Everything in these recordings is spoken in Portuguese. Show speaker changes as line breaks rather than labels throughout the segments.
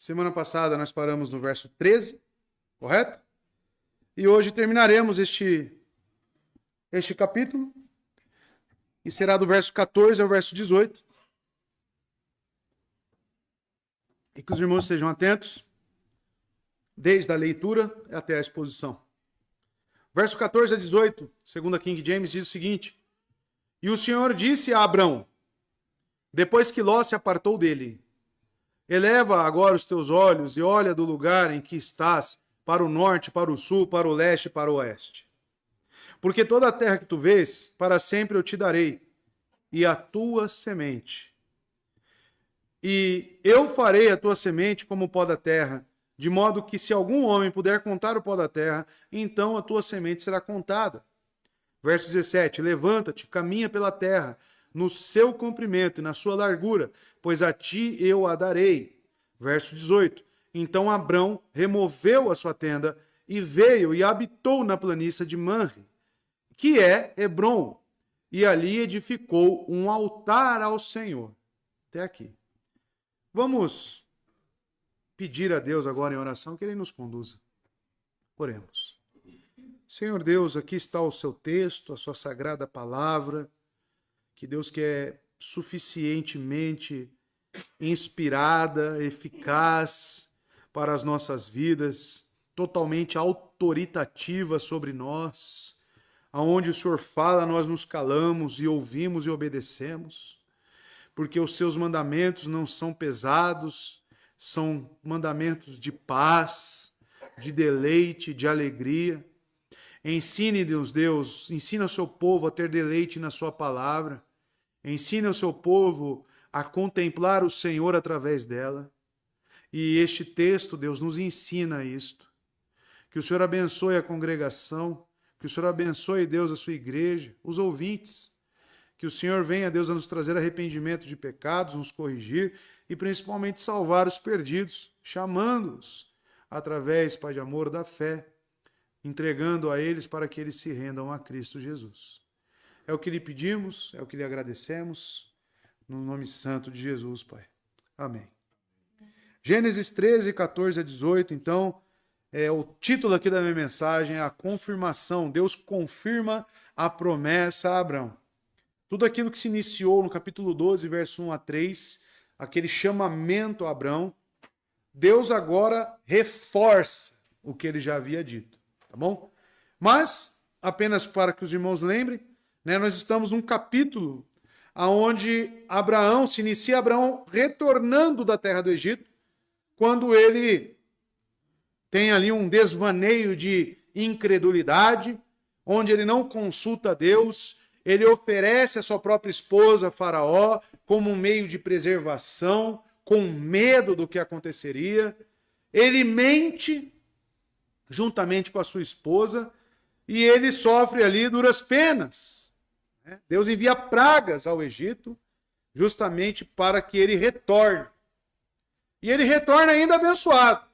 Semana passada nós paramos no verso 13, correto? E hoje terminaremos este capítulo, e será do verso 14 ao verso 18. E que os irmãos estejam atentos, desde a leitura até a exposição. Verso 14 a 18, segundo a King James, diz o seguinte: E o Senhor disse a Abrão, depois que Ló se apartou dele: Eleva agora os teus olhos e olha do lugar em que estás, para o norte, para o sul, para o leste e para o oeste. Porque toda a terra que tu vês, para sempre eu te darei, e a tua semente. E eu farei a tua semente como o pó da terra, de modo que se algum homem puder contar o pó da terra, então a tua semente será contada. Verso 17, levanta-te, caminha pela terra, no seu comprimento e na sua largura, pois a ti eu a darei. Verso 18, então Abrão removeu a sua tenda e veio e habitou na planície de Manre, que é Hebrom, e ali edificou um altar ao Senhor. Até aqui. Vamos pedir a Deus agora em oração que Ele nos conduza. Oremos. Senhor Deus, aqui está o seu texto, a sua sagrada palavra, que Deus que é suficientemente inspirada, eficaz para as nossas vidas, totalmente autoritativa sobre nós, aonde o Senhor fala, nós nos calamos e ouvimos e obedecemos, porque os seus mandamentos não são pesados, são mandamentos de paz, de deleite, de alegria. Ensine-nos, Deus, ensina o seu povo a ter deleite na sua palavra. Ensina o seu povo a contemplar o Senhor através dela. E este texto, Deus, nos ensina isto. Que o Senhor abençoe a congregação, que o Senhor abençoe, Deus, a sua igreja, os ouvintes. Que o Senhor venha, Deus, a nos trazer arrependimento de pecados, nos corrigir e principalmente salvar os perdidos, chamando-os através, Pai de amor, da fé, entregando a eles para que eles se rendam a Cristo Jesus. É o que lhe pedimos, é o que lhe agradecemos, no nome santo de Jesus, Pai. Amém. Gênesis 13, 14 a 18, então, o título aqui da minha mensagem é a confirmação. Deus confirma a promessa a Abrão. Tudo aquilo que se iniciou no capítulo 12, verso 1 a 3, aquele chamamento a Abrão, Deus agora reforça o que ele já havia dito, tá bom? Mas, apenas para que os irmãos lembrem, nós estamos num capítulo onde se inicia Abraão retornando da terra do Egito, quando ele tem ali um desvaneio de incredulidade, onde ele não consulta Deus. Ele oferece a sua própria esposa, a Faraó, como um meio de preservação, com medo do que aconteceria. Ele mente juntamente com a sua esposa e ele sofre ali duras penas. Deus envia pragas ao Egito justamente para que ele retorne. E ele retorna ainda abençoado.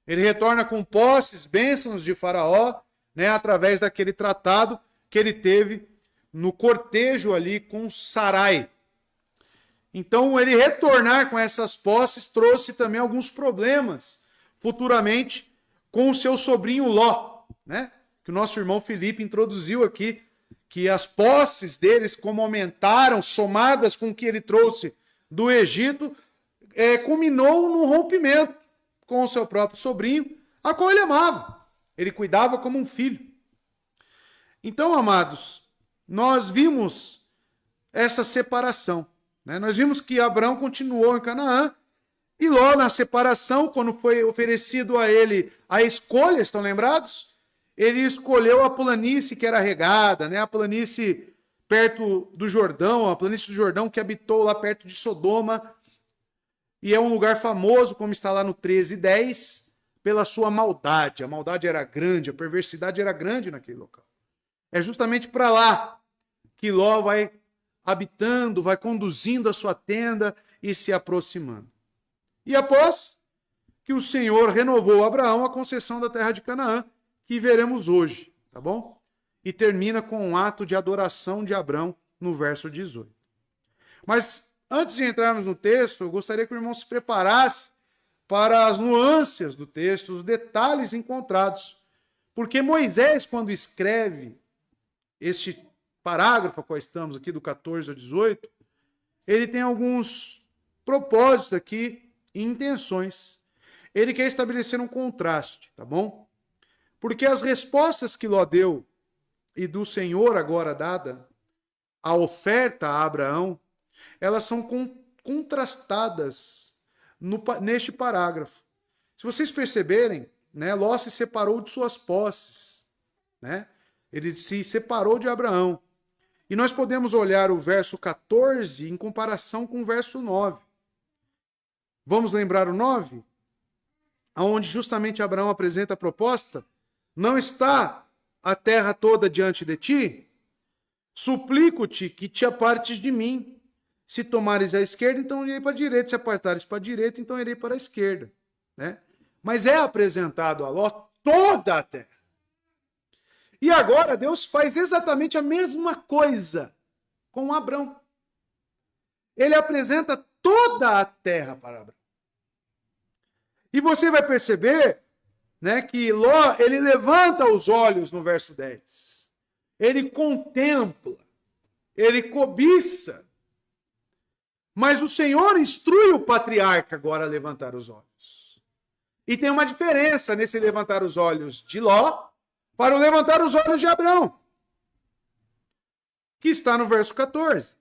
Ele retorna com posses, bênçãos de Faraó, através daquele tratado que ele teve no cortejo ali com Sarai. Então, ele retornar com essas posses trouxe também alguns problemas futuramente com o seu sobrinho Ló, que o nosso irmão Felipe introduziu aqui, que as posses deles, como aumentaram, somadas com o que ele trouxe do Egito, culminou no rompimento com o seu próprio sobrinho, a qual ele amava. Ele cuidava como um filho. Então, amados, nós vimos essa separação. Nós vimos que Abrão continuou em Canaã e Ló, na separação, quando foi oferecido a ele a escolha, estão lembrados? Ele escolheu a planície que era regada, a planície perto do Jordão, a planície do Jordão que habitou lá perto de Sodoma, e é um lugar famoso, como está lá no 13:10, pela sua maldade. A maldade era grande, a perversidade era grande naquele local. É justamente para lá que Ló vai habitando, vai conduzindo a sua tenda e se aproximando. E após que o Senhor renovou a Abraão a concessão da terra de Canaã, que veremos hoje, tá bom? E termina com um ato de adoração de Abrão no verso 18. Mas antes de entrarmos no texto, eu gostaria que o irmão se preparasse para as nuances do texto, os detalhes encontrados. Porque Moisés, quando escreve este parágrafo a qual estamos aqui, do 14 ao 18, ele tem alguns propósitos aqui e intenções. Ele quer estabelecer um contraste, tá bom? Porque as respostas que Ló deu e do Senhor agora dada, a oferta a Abraão, elas são contrastadas neste parágrafo. Se vocês perceberem, né, Ló se separou de suas posses, né? Ele se separou de Abraão. E nós podemos olhar o verso 14 em comparação com o verso 9. Vamos lembrar o 9? Onde justamente Abraão apresenta a proposta: não está a terra toda diante de ti? Suplico-te que te apartes de mim. Se tomares a esquerda, então irei para a direita. Se apartares para a direita, então irei para a esquerda. Né? Mas é apresentado a Ló toda a terra. E agora Deus faz exatamente a mesma coisa com Abrão. Ele apresenta toda a terra para Abrão. E você vai perceber, né, que Ló, ele levanta os olhos no verso 10. Ele contempla, ele cobiça. Mas o Senhor instrui o patriarca agora a levantar os olhos. E tem uma diferença nesse levantar os olhos de Ló para o levantar os olhos de Abrão, que está no verso 14.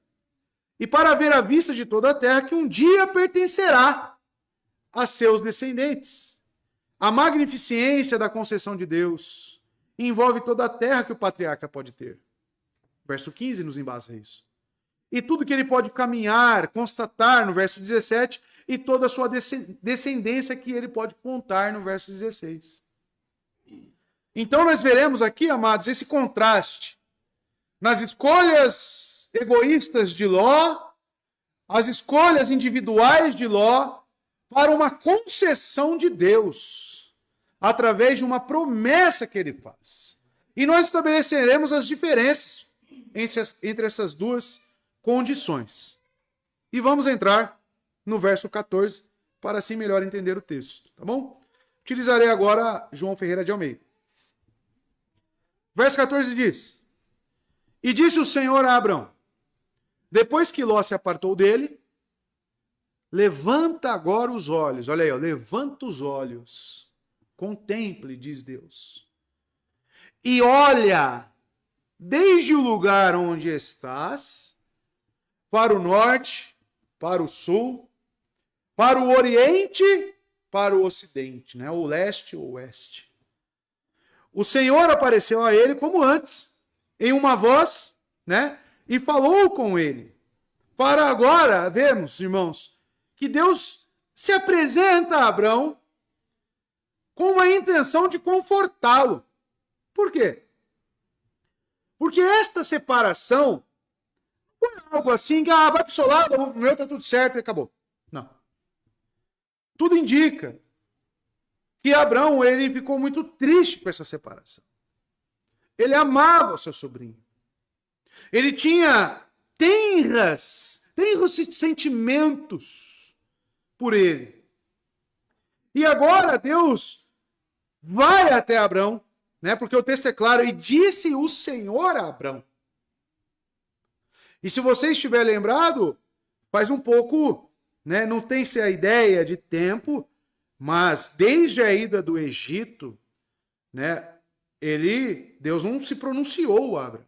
E para ver a vista de toda a terra que um dia pertencerá a seus descendentes. A magnificência da concessão de Deus envolve toda a terra que o patriarca pode ter. Verso 15 nos embasa isso. E tudo que ele pode caminhar, constatar no verso 17, e toda a sua descendência que ele pode contar no verso 16. Então nós veremos aqui, amados, esse contraste nas escolhas egoístas de Ló, as escolhas individuais de Ló, para uma concessão de Deus, através de uma promessa que ele faz. E nós estabeleceremos as diferenças entre essas duas condições. E vamos entrar no verso 14, para assim melhor entender o texto, tá bom? Utilizarei agora João Ferreira de Almeida. Verso 14 diz: E disse o Senhor a Abrão, depois que Ló se apartou dele, levanta agora os olhos. Olha aí, ó, levanta os olhos. Contemple, diz Deus. E olha, desde o lugar onde estás, para o norte, para o sul, para o oriente, para o ocidente, né? O leste ou oeste. O Senhor apareceu a ele como antes, em uma voz, né? E falou com ele. Para agora vermos, irmãos, que Deus se apresenta a Abrão com a intenção de confortá-lo. Por quê? Porque esta separação não é algo assim que vai para o seu lado, o meu está tudo certo e acabou. Não. Tudo indica que Abrão, ele ficou muito triste com essa separação. Ele amava o seu sobrinho. Ele tinha tenros sentimentos por ele. E agora Deus vai até Abrão, né? Porque o texto é claro, e disse o Senhor a Abrão. E se você estiver lembrado, faz um pouco, né? Não tem-se a ideia de tempo, mas desde a ida do Egito, né? Deus não se pronunciou a Abrão.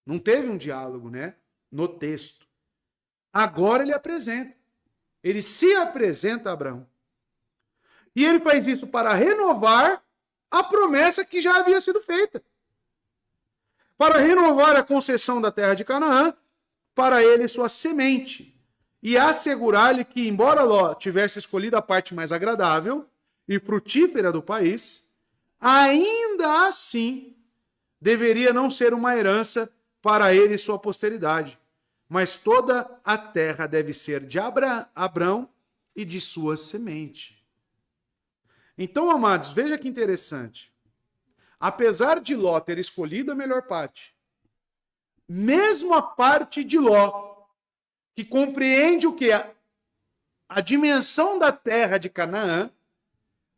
Não teve um diálogo, né? No texto. Agora ele apresenta. Ele se apresenta a Abrão. E ele faz isso para renovar a promessa que já havia sido feita. Para renovar a concessão da terra de Canaã, para ele e sua semente. E assegurar-lhe que, embora Ló tivesse escolhido a parte mais agradável e frutífera do país, ainda assim deveria não ser uma herança para ele e sua posteridade, mas toda a terra deve ser de Abrão e de sua semente. Então, amados, veja que interessante. Apesar de Ló ter escolhido a melhor parte, mesmo a parte de Ló, que compreende o quê? a dimensão da terra de Canaã,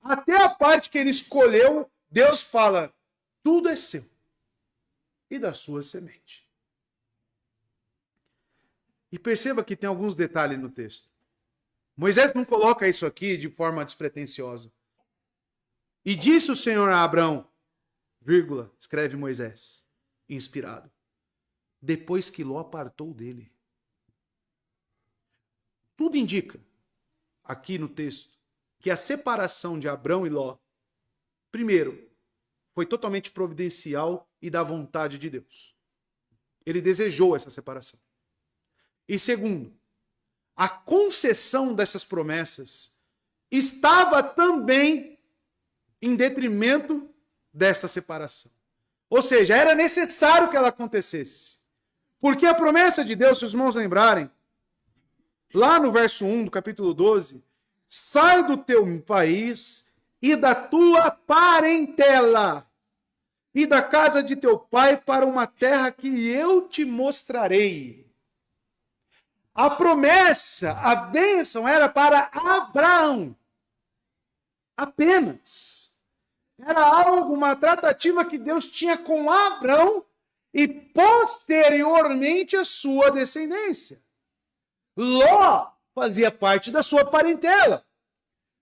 até a parte que ele escolheu, Deus fala, tudo é seu e da sua semente. E perceba que tem alguns detalhes no texto. Moisés não coloca isso aqui de forma despretensiosa. E disse o Senhor a Abrão, vírgula, escreve Moisés, inspirado, depois que Ló apartou dele. Tudo indica, aqui no texto, que a separação de Abrão e Ló, primeiro, foi totalmente providencial e da vontade de Deus. Ele desejou essa separação. E segundo, a concessão dessas promessas estava também em detrimento desta separação. Ou seja, era necessário que ela acontecesse. Porque a promessa de Deus, se os irmãos lembrarem, lá no verso 1 do capítulo 12, sai do teu país e da tua parentela e da casa de teu pai para uma terra que eu te mostrarei. A promessa, a bênção era para Abraão. Apenas. Era algo, uma tratativa que Deus tinha com Abraão e posteriormente a sua descendência. Ló fazia parte da sua parentela.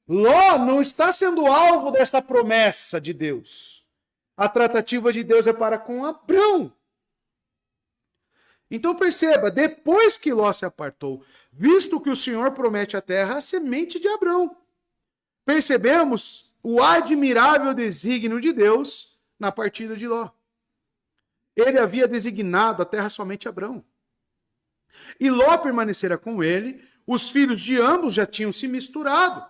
Ló não está sendo alvo desta promessa de Deus. A tratativa de Deus é para com Abrão. Então perceba, depois que Ló se apartou, visto que o Senhor promete a terra, a semente de Abrão. Percebemos o admirável desígnio de Deus na partida de Ló. Ele havia designado a terra somente a Abrão. E Ló permanecera com ele, os filhos de ambos já tinham se misturado.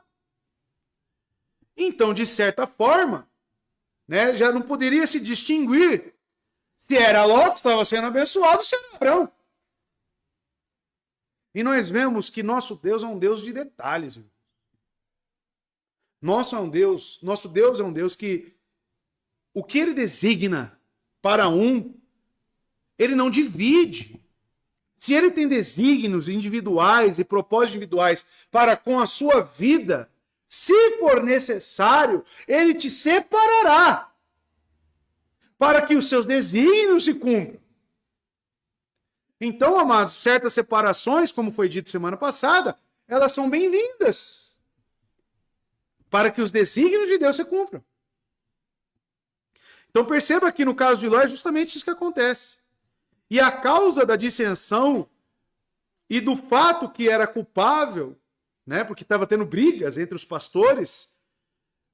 Então, de certa forma, já não poderia se distinguir se era Ló que estava sendo abençoado ou se era Abrão. E nós vemos que nosso Deus é um Deus de detalhes. Irmão. Nosso Deus é um Deus que o que ele designa para um, ele não divide. Se ele tem desígnios individuais e propósitos individuais para com a sua vida, se for necessário, ele te separará para que os seus desígnios se cumpram. Então, amados, certas separações, como foi dito semana passada, elas são bem-vindas para que os desígnios de Deus se cumpram. Então perceba que no caso de Ló é justamente isso que acontece. E a causa da dissensão e do fato que era culpável, porque estava tendo brigas entre os pastores,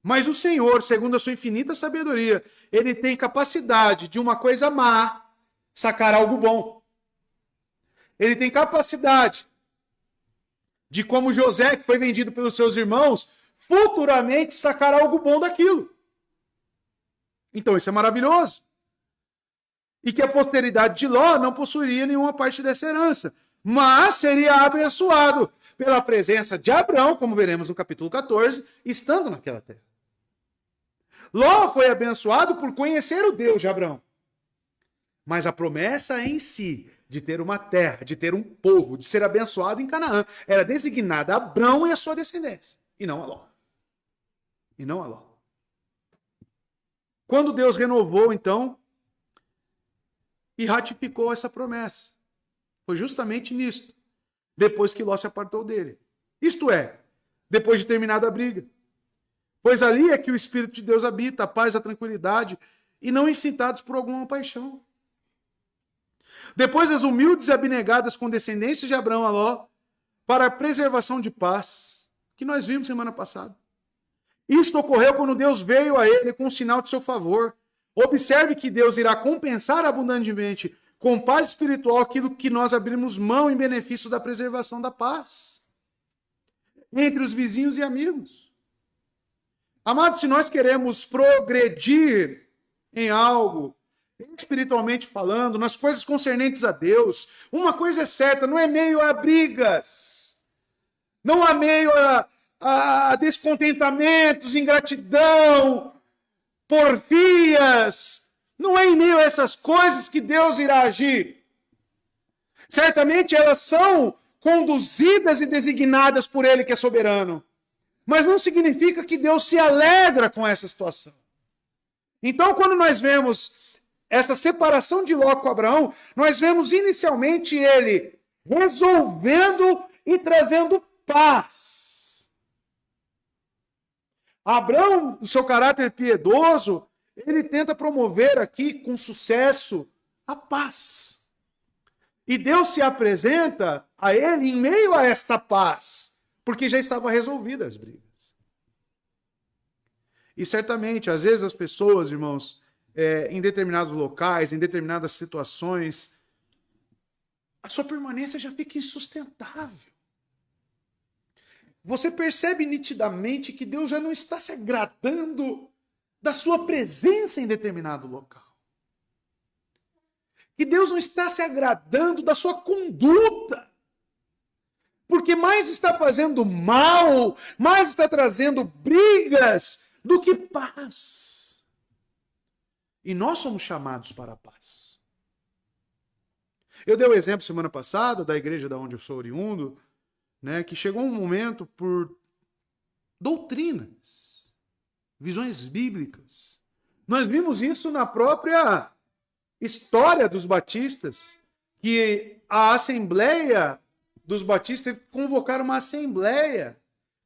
mas o Senhor, segundo a sua infinita sabedoria, ele tem capacidade de uma coisa má sacar algo bom. Ele tem capacidade de, como José, que foi vendido pelos seus irmãos, futuramente sacar algo bom daquilo. Então isso é maravilhoso. E que a posteridade de Ló não possuiria nenhuma parte dessa herança, mas seria abençoado pela presença de Abrão, como veremos no capítulo 14, estando naquela terra. Ló foi abençoado por conhecer o Deus de Abrão. Mas a promessa em si, de ter uma terra, de ter um povo, de ser abençoado em Canaã, era designada a Abrão e a sua descendência, e não a Ló. E não a Ló. Quando Deus renovou, então, e ratificou essa promessa, foi justamente nisto, depois que Ló se apartou dele. Isto é, depois de terminada a briga. Pois ali é que o Espírito de Deus habita, a paz, a tranquilidade, e não incitados por alguma paixão. Depois as humildes e abnegadas condescendências de Abraão a Ló, para a preservação de paz, que nós vimos semana passada. Isto ocorreu quando Deus veio a ele com um sinal de seu favor. Observe que Deus irá compensar abundantemente com paz espiritual aquilo que nós abrimos mão em benefício da preservação da paz entre os vizinhos e amigos. Amados, se nós queremos progredir em algo, espiritualmente falando, nas coisas concernentes a Deus, uma coisa é certa, não é meio a brigas, não há meio a descontentamentos, ingratidão, porfias, não é em meio a essas coisas que Deus irá agir. Certamente elas são conduzidas e designadas por Ele que é soberano. Mas não significa que Deus se alegra com essa situação. Então, quando nós vemos essa separação de Ló com Abraão, nós vemos inicialmente ele resolvendo e trazendo paz. Abraão, o seu caráter piedoso, ele tenta promover aqui com sucesso a paz. E Deus se apresenta a ele em meio a esta paz, porque já estavam resolvidas as brigas. E certamente, às vezes as pessoas, irmãos, em determinados locais, em determinadas situações, a sua permanência já fica insustentável. Você percebe nitidamente que Deus já não está se agradando da sua presença em determinado local. Que Deus não está se agradando da sua conduta. Porque mais está fazendo mal, mais está trazendo brigas do que paz. E nós somos chamados para a paz. Eu dei o exemplo semana passada da igreja da onde eu sou oriundo, né, que chegou um momento por doutrinas, visões bíblicas. Nós vimos isso na própria história dos batistas, que a Assembleia dos Batistas teve que convocar uma assembleia,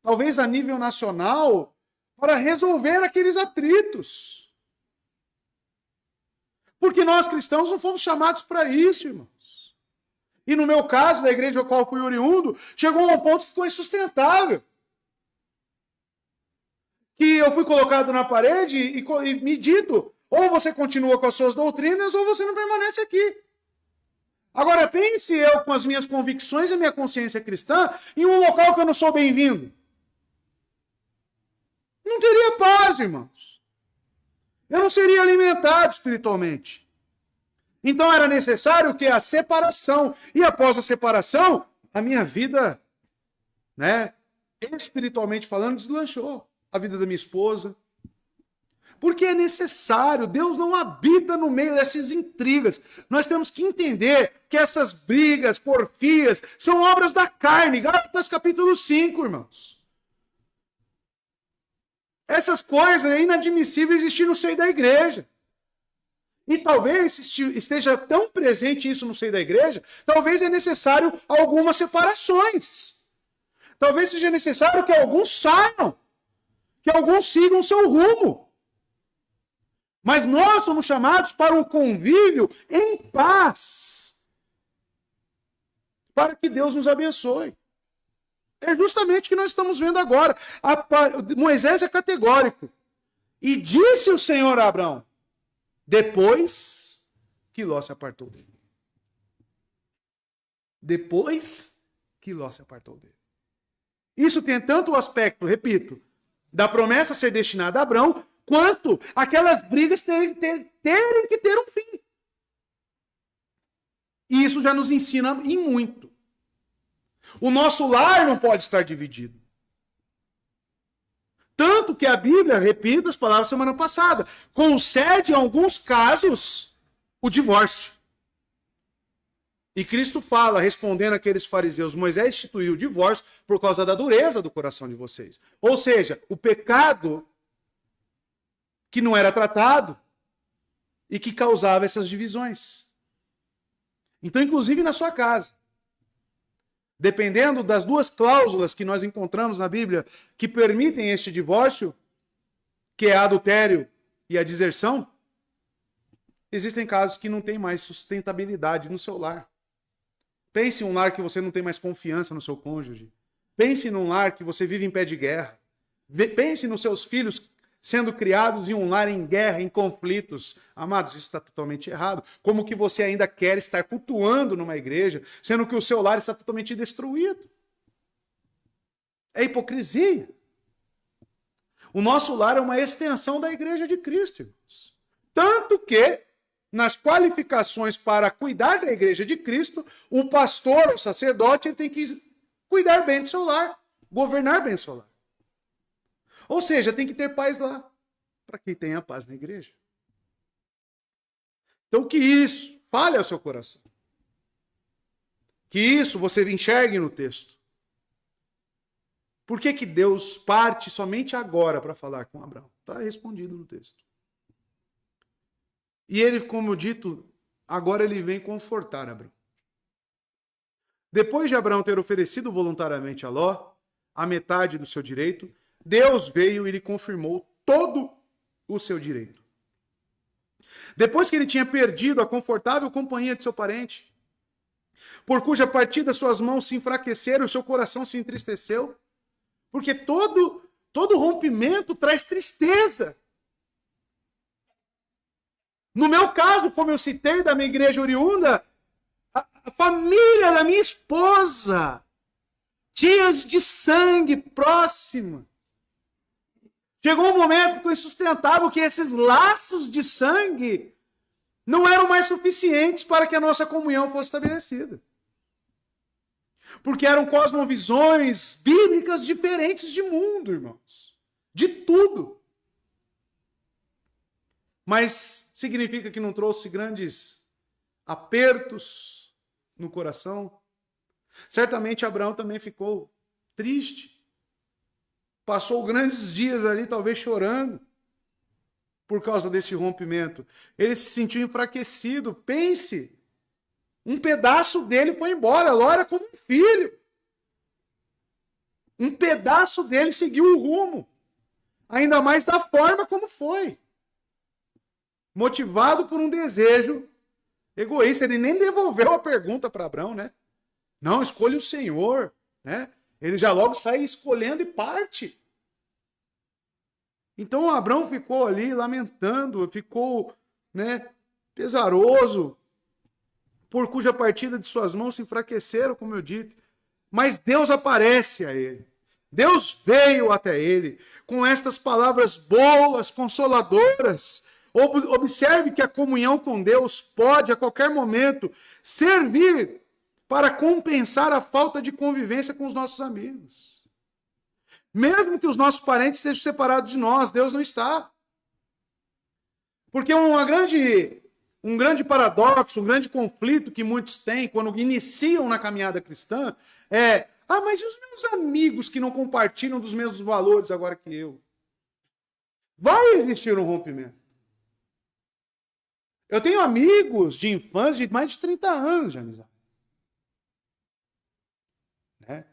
talvez a nível nacional, para resolver aqueles atritos. Porque nós cristãos não fomos chamados para isso, irmãos. E no meu caso, da igreja ao qual fui oriundo, chegou a um ponto que ficou insustentável. Que eu fui colocado na parede e me dito, ou você continua com as suas doutrinas, ou você não permanece aqui. Agora, pense eu com as minhas convicções e minha consciência cristã em um local que eu não sou bem-vindo. Não teria paz, irmãos. Eu não seria alimentado espiritualmente. Então era necessário que a separação. E após a separação, a minha vida, né, espiritualmente falando, deslanchou. A vida da minha esposa. Porque é necessário. Deus não habita no meio dessas intrigas. Nós temos que entender que essas brigas, porfias, são obras da carne. Gálatas capítulo 5, irmãos. Essas coisas é inadmissível existir no seio da igreja. E talvez esteja tão presente isso no seio da igreja, talvez é necessário algumas separações. Talvez seja necessário que alguns saiam, que alguns sigam o seu rumo. Mas nós somos chamados para um convívio em paz, para que Deus nos abençoe. É justamente o que nós estamos vendo agora. Moisés é categórico. E disse o Senhor a Abraão, depois que Ló se apartou dele. Depois que Ló se apartou dele. Isso tem tanto o aspecto, repito, da promessa ser destinada a Abraão, quanto aquelas brigas terem que ter um fim. E isso já nos ensina em muito. O nosso lar não pode estar dividido. Tanto que a Bíblia, repito as palavras da semana passada, concede em alguns casos o divórcio. E Cristo fala, respondendo àqueles fariseus, Moisés instituiu o divórcio por causa da dureza do coração de vocês. Ou seja, o pecado que não era tratado e que causava essas divisões. Então, inclusive na sua casa, dependendo das duas cláusulas que nós encontramos na Bíblia que permitem este divórcio, que é a adultério e a deserção, existem casos que não tem mais sustentabilidade no seu lar. Pense em um lar que você não tem mais confiança no seu cônjuge. Pense num lar que você vive em pé de guerra. Pense nos seus filhos sendo criados em um lar em guerra, em conflitos. Amados, isso está totalmente errado. Como que você ainda quer estar cultuando numa igreja, sendo que o seu lar está totalmente destruído? É hipocrisia. O nosso lar é uma extensão da igreja de Cristo, irmãos. Tanto que, nas qualificações para cuidar da igreja de Cristo, o pastor, o sacerdote, ele tem que cuidar bem do seu lar, governar bem o seu lar. Ou seja, tem que ter paz lá, para que tenha paz na igreja. Então que isso fale ao seu coração. Que isso você enxergue no texto. Por que Deus parte somente agora para falar com Abraão? Está respondido no texto. E ele, como dito, agora ele vem confortar Abraão. Depois de Abraão ter oferecido voluntariamente a Ló a metade do seu direito, Deus veio e lhe confirmou todo o seu direito. Depois que ele tinha perdido a confortável companhia de seu parente, por cuja partida suas mãos se enfraqueceram e seu coração se entristeceu, porque todo rompimento traz tristeza. No meu caso, como eu citei da minha igreja oriunda, a família da minha esposa, tias de sangue próxima. Chegou um momento que ficou insustentável que esses laços de sangue não eram mais suficientes para que a nossa comunhão fosse estabelecida. Porque eram cosmovisões bíblicas diferentes de mundo, irmãos. De tudo. Mas significa que não trouxe grandes apertos no coração? Certamente Abraão também ficou triste. Passou grandes dias ali, talvez chorando, por causa desse rompimento. Ele se sentiu enfraquecido. Pense, um pedaço dele foi embora. Ló era como um filho. Um pedaço dele seguiu o rumo. Ainda mais da forma como foi. Motivado por um desejo egoísta. Ele nem devolveu a pergunta para Abraão, né? Não, escolhe o Senhor, né? Ele já logo sai escolhendo e parte. Então Abraão ficou ali lamentando, ficou, né, pesaroso, por cuja partida de suas mãos se enfraqueceram, como eu disse. Mas Deus aparece a ele. Deus veio até ele com estas palavras boas, consoladoras. Observe que a comunhão com Deus pode, a qualquer momento, servir para compensar a falta de convivência com os nossos amigos. Mesmo que os nossos parentes estejam separados de nós, Deus não está. Porque um grande paradoxo, um grande conflito que muitos têm quando iniciam na caminhada cristã é: mas e os meus amigos que não compartilham dos mesmos valores agora que eu? Vai existir um rompimento. Eu tenho amigos de infância de mais de 30 anos de amizade. Né?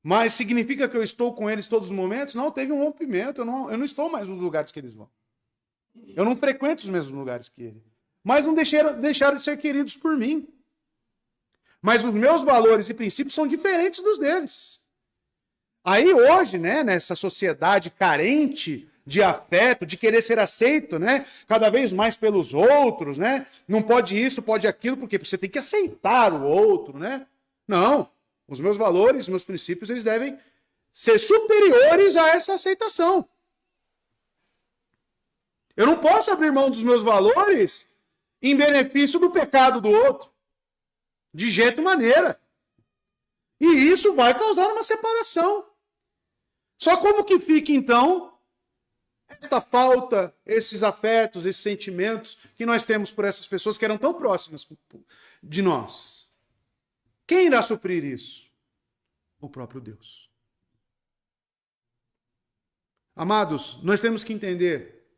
Mas significa que eu estou com eles todos os momentos? Não, teve um rompimento. Eu não estou mais nos lugares que eles vão. Eu não frequento os mesmos lugares que eles. Mas não deixaram de ser queridos por mim. Mas os meus valores e princípios são diferentes dos deles. Aí hoje, né, nessa sociedade carente de afeto, de querer ser aceito, né, cada vez mais pelos outros, né? Não pode isso, pode aquilo, porque você tem que aceitar o outro, né? Não. Os meus valores, os meus princípios, eles devem ser superiores a essa aceitação. Eu não posso abrir mão dos meus valores em benefício do pecado do outro. De jeito maneira. E isso vai causar uma separação. Só como que fica, então, esta falta, esses afetos, esses sentimentos que nós temos por essas pessoas que eram tão próximas de nós? Quem irá suprir isso? O próprio Deus. Amados, nós temos que entender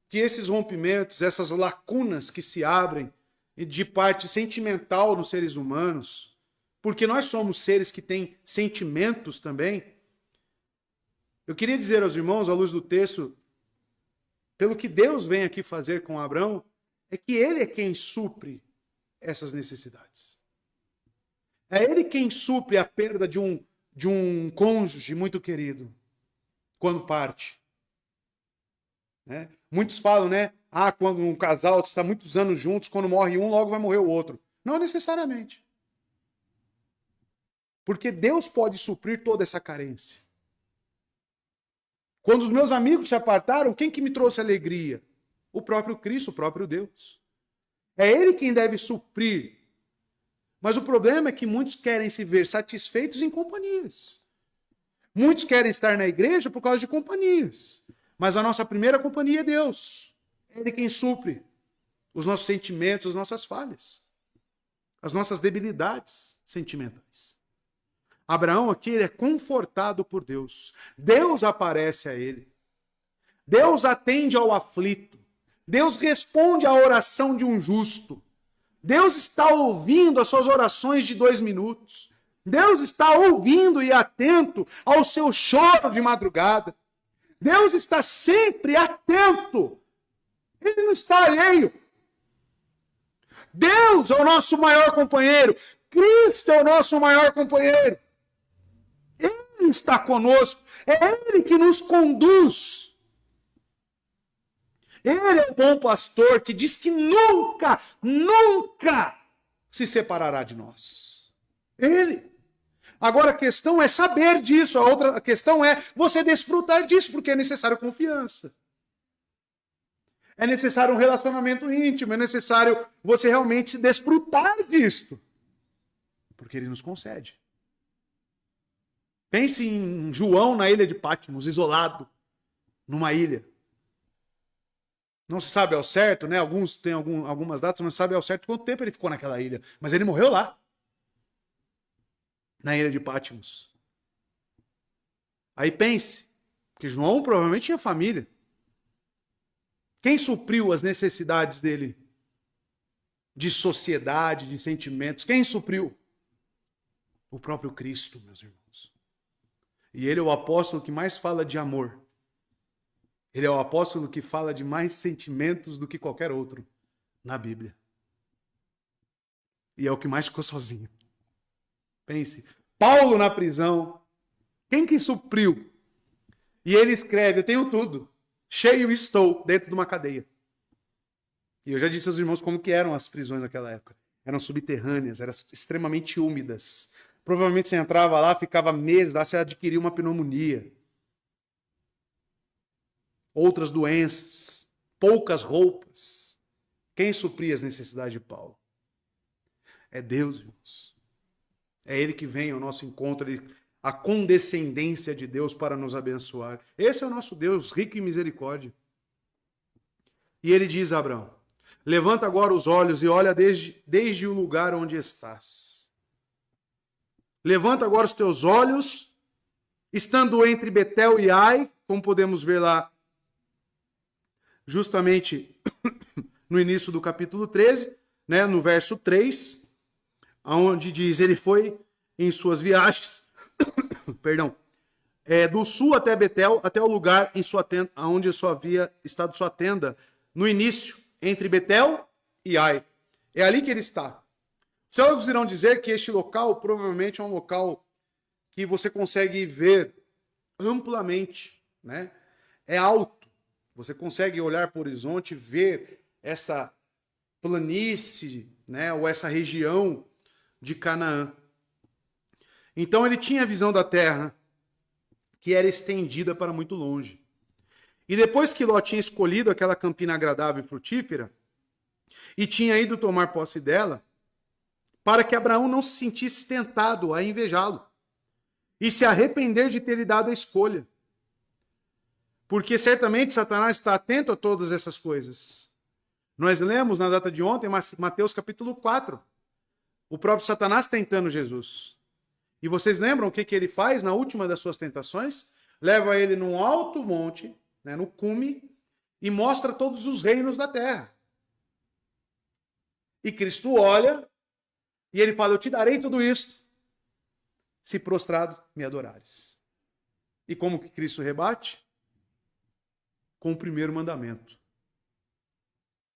que esses rompimentos, essas lacunas que se abrem de parte sentimental nos seres humanos, porque nós somos seres que têm sentimentos também. Eu queria dizer aos irmãos, à luz do texto, pelo que Deus vem aqui fazer com Abraão, é que ele é quem supre essas necessidades. É ele quem supre a perda de um cônjuge muito querido, quando parte. Né? Muitos falam, né? Quando um casal está muitos anos juntos, quando morre um, logo vai morrer o outro. Não necessariamente. Porque Deus pode suprir toda essa carência. Quando os meus amigos se apartaram, quem que me trouxe alegria? O próprio Cristo, o próprio Deus. É Ele quem deve suprir. Mas o problema é que muitos querem se ver satisfeitos em companhias. Muitos querem estar na igreja por causa de companhias. Mas a nossa primeira companhia é Deus. É Ele quem supre os nossos sentimentos, as nossas falhas. as nossas debilidades sentimentais. Abraão aqui, ele é confortado por Deus. Deus aparece a ele. Deus atende ao aflito. Deus responde à oração de um justo. Deus está ouvindo as suas orações de 2 minutos. Deus está ouvindo e atento ao seu choro de madrugada. Deus está sempre atento. Ele não está alheio. Deus é o nosso maior companheiro. Cristo é o nosso maior companheiro. Ele está conosco. É Ele que nos conduz. Ele é o bom pastor que diz que nunca, nunca se separará de nós. Ele. Agora a questão é saber disso. A outra questão é você desfrutar disso, porque é necessário confiança. É necessário um relacionamento íntimo. É necessário você realmente desfrutar disso. Porque ele nos concede. Pense em João na ilha de Patmos, isolado, numa ilha. Não se sabe ao certo, né? Alguns têm algumas datas, mas não se sabe ao certo quanto tempo ele ficou naquela ilha. Mas ele morreu lá, na ilha de Patmos. Aí pense, que João provavelmente tinha família. Quem supriu as necessidades dele? De sociedade, de sentimentos. Quem supriu? O próprio Cristo, meus irmãos. E ele é o apóstolo que mais fala de amor. Ele é o apóstolo que fala de mais sentimentos do que qualquer outro na Bíblia. E é o que mais ficou sozinho. Pense, Paulo na prisão, quem que supriu? E ele escreve, eu tenho tudo, cheio estou dentro de uma cadeia. E eu já disse aos irmãos como que eram as prisões naquela época. Eram subterrâneas, eram extremamente úmidas. Provavelmente você entrava lá, ficava meses lá, você adquiria uma pneumonia. Outras doenças, poucas roupas. Quem supria as necessidades de Paulo? É Deus, irmãos. É Ele que vem ao nosso encontro, a condescendência de Deus para nos abençoar. Esse é o nosso Deus, rico em misericórdia. E ele diz a Abraão, levanta agora os olhos e olha desde o lugar onde estás. Levanta agora os teus olhos, estando entre Betel e Ai, como podemos ver lá, justamente no início do capítulo 13, né, no verso 3, onde diz, ele foi em suas viagens, perdão, do sul até Betel, até o lugar em sua tenda, onde só havia estado sua tenda, no início, entre Betel e Ai. É ali que ele está. Os teólogos irão dizer que este local provavelmente é um local que você consegue ver amplamente, né? É alto. Você consegue olhar para o horizonte, ver essa planície, né, ou essa região de Canaã. Então ele tinha a visão da terra, que era estendida para muito longe. E depois que Ló tinha escolhido aquela campina agradável e frutífera, e tinha ido tomar posse dela, para que Abraão não se sentisse tentado a invejá-lo, e se arrepender de ter lhe dado a escolha. Porque certamente Satanás está atento a todas essas coisas. Nós lemos na data de ontem, Mateus capítulo 4, o próprio Satanás tentando Jesus. E vocês lembram o que ele faz na última das suas tentações? Leva ele num alto monte, né, no cume, e mostra todos os reinos da terra. E Cristo olha, e ele fala, eu te darei tudo isto, se prostrado me adorares. E como que Cristo rebate? Com o primeiro mandamento.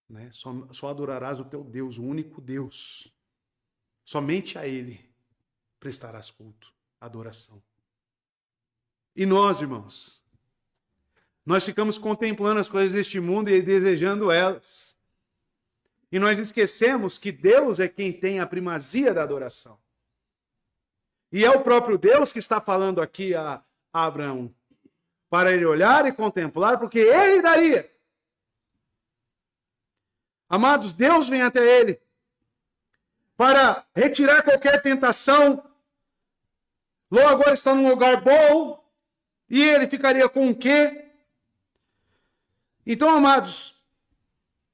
Né? Só adorarás o teu Deus, o único Deus. Somente a Ele prestarás culto, adoração. E nós, irmãos, nós ficamos contemplando as coisas deste mundo e desejando elas. E nós esquecemos que Deus é quem tem a primazia da adoração. E é o próprio Deus que está falando aqui a Abraão, para ele olhar e contemplar, porque ele daria. Amados, Deus vem até ele para retirar qualquer tentação. Ló agora está num lugar bom, e ele ficaria com o quê? Então, amados,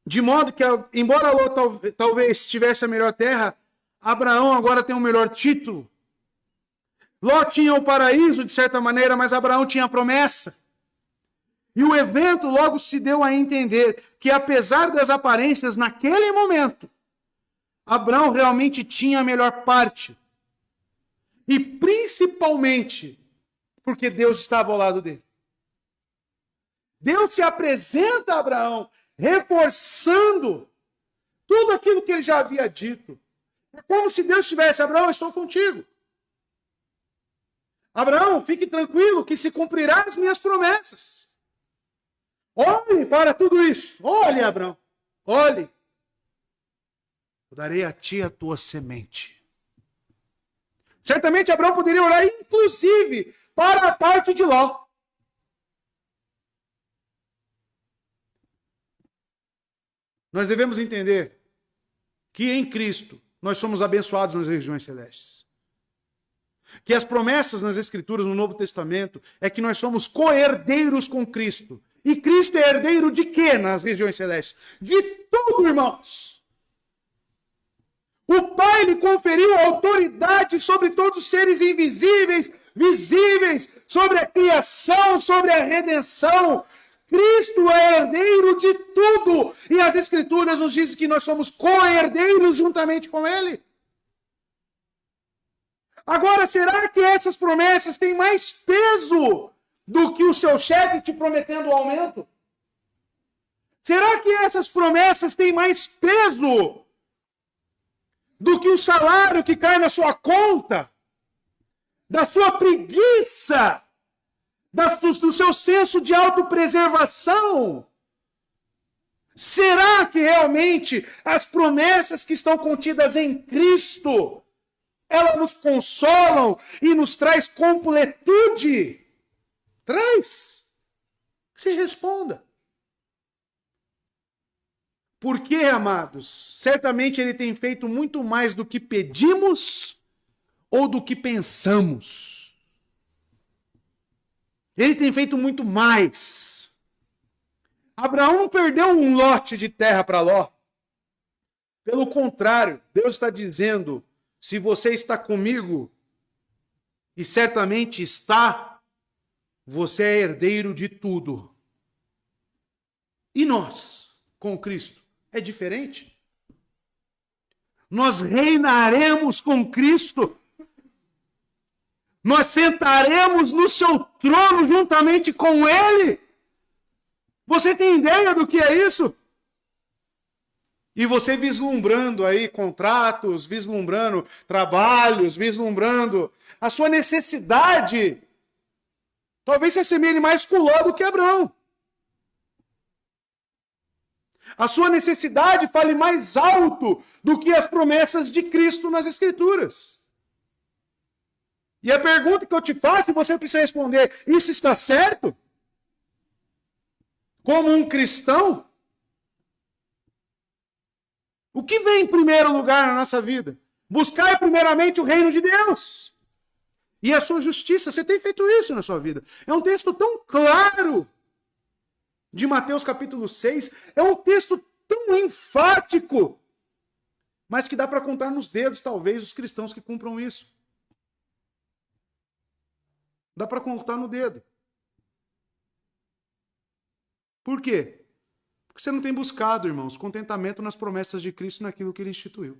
de modo que, embora Ló talvez tivesse a melhor terra, Abraão agora tem um melhor título. Ló tinha o paraíso, de certa maneira, mas Abraão tinha a promessa. E o evento logo se deu a entender que, apesar das aparências naquele momento, Abraão realmente tinha a melhor parte. E principalmente porque Deus estava ao lado dele. Deus se apresenta a Abraão, reforçando tudo aquilo que ele já havia dito. É como se Deus tivesse: Abraão, estou contigo. Abraão, fique tranquilo que se cumprirá as minhas promessas. Olhe para tudo isso. Olhe, Abraão. Olhe. Eu darei a ti a tua semente. Certamente Abraão poderia orar, inclusive, para a parte de Ló. Nós devemos entender que em Cristo nós somos abençoados nas regiões celestes. Que as promessas nas Escrituras, no Novo Testamento, é que nós somos co-herdeiros com Cristo. E Cristo é herdeiro de quê nas regiões celestes? De tudo, irmãos. O Pai lhe conferiu autoridade sobre todos os seres invisíveis, visíveis, sobre a criação, sobre a redenção. Cristo é herdeiro de tudo. E as Escrituras nos dizem que nós somos co-herdeiros juntamente com Ele. Agora, será que essas promessas têm mais peso do que o seu chefe te prometendo o aumento? Será que essas promessas têm mais peso do que o salário que cai na sua conta? Da sua preguiça? Do seu senso de autopreservação? Será que realmente as promessas que estão contidas em Cristo, elas nos consolam e nos traz completude? Traz. Se responda. Porque, amados, certamente Ele tem feito muito mais do que pedimos ou do que pensamos. Ele tem feito muito mais. Abraão não perdeu um lote de terra para Ló. Pelo contrário, Deus está dizendo: se você está comigo, e certamente está, você é herdeiro de tudo. E nós, com Cristo, é diferente? Nós reinaremos com Cristo. Nós sentaremos no seu trono juntamente com Ele. Você tem ideia do que é isso? E você vislumbrando aí contratos, vislumbrando trabalhos, vislumbrando a sua necessidade. Talvez se assemelhe mais com Ló do que Abraão. A sua necessidade fale mais alto do que as promessas de Cristo nas Escrituras. E a pergunta que eu te faço, e você precisa responder: isso está certo? Como um cristão? O que vem em primeiro lugar na nossa vida? Buscar primeiramente o reino de Deus e a sua justiça. Você tem feito isso na sua vida? É um texto tão claro de Mateus capítulo 6. É um texto tão enfático, mas que dá para contar nos dedos, talvez, os cristãos que cumpram isso. Dá para contar no dedo. Por quê? Porque você não tem buscado, irmãos, contentamento nas promessas de Cristo, naquilo que Ele instituiu.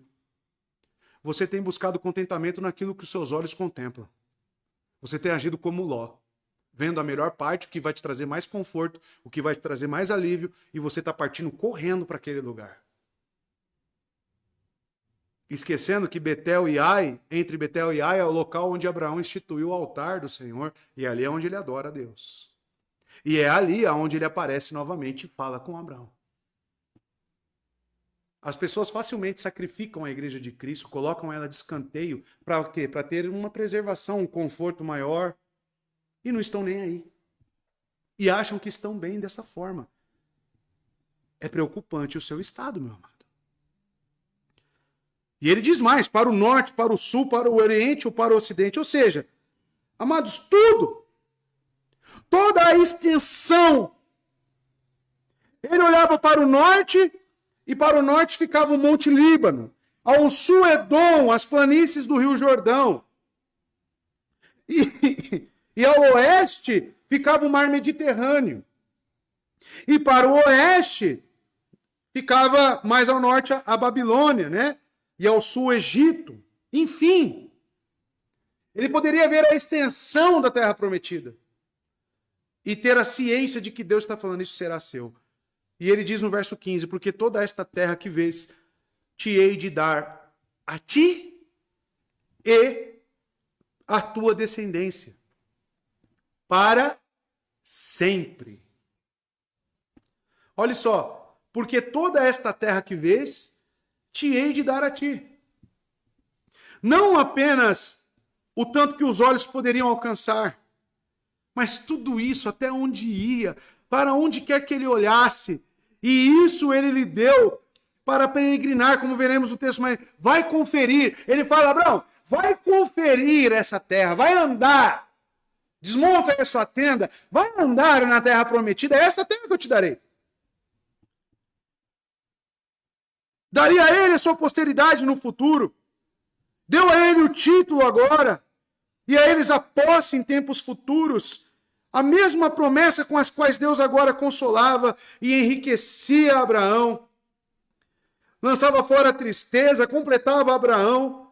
Você tem buscado contentamento naquilo que os seus olhos contemplam. Você tem agido como Ló, vendo a melhor parte, o que vai te trazer mais conforto, o que vai te trazer mais alívio, e você está partindo correndo para aquele lugar. Esquecendo que Betel e Ai, entre Betel e Ai, é o local onde Abraão instituiu o altar do Senhor, e é ali onde ele adora a Deus. E é ali onde ele aparece novamente e fala com Abraão. As pessoas facilmente sacrificam a igreja de Cristo, colocam ela de escanteio, para quê? Para ter uma preservação, um conforto maior, e não estão nem aí. E acham que estão bem dessa forma. É preocupante o seu estado, meu amado. E ele diz mais: para o norte, para o sul, para o oriente ou para o ocidente. Ou seja, amados, tudo, toda a extensão. Ele olhava para o norte, e para o norte ficava o Monte Líbano. Ao sul, Edom, as planícies do Rio Jordão. E ao oeste ficava o mar Mediterrâneo. E para o oeste ficava mais ao norte a Babilônia, né? E ao sul o Egito. Enfim, ele poderia ver a extensão da terra prometida e ter a ciência de que Deus está falando, isso será seu. E ele diz no verso 15, porque toda esta terra que vês, te hei de dar a ti e a tua descendência, para sempre. Olha só, porque toda esta terra que vês, te hei de dar a ti. Não apenas o tanto que os olhos poderiam alcançar, mas tudo isso até onde ia, para onde quer que ele olhasse, e isso ele lhe deu para peregrinar, como veremos no texto, mas vai conferir. Ele fala, Abraão, vai conferir essa terra, vai andar, desmonta a sua tenda, vai andar na terra prometida, é essa terra que eu te darei. Daria a ele a sua posteridade no futuro, deu a ele o título agora, e a eles a posse em tempos futuros, a mesma promessa com as quais Deus agora consolava e enriquecia Abraão, lançava fora a tristeza, completava Abraão.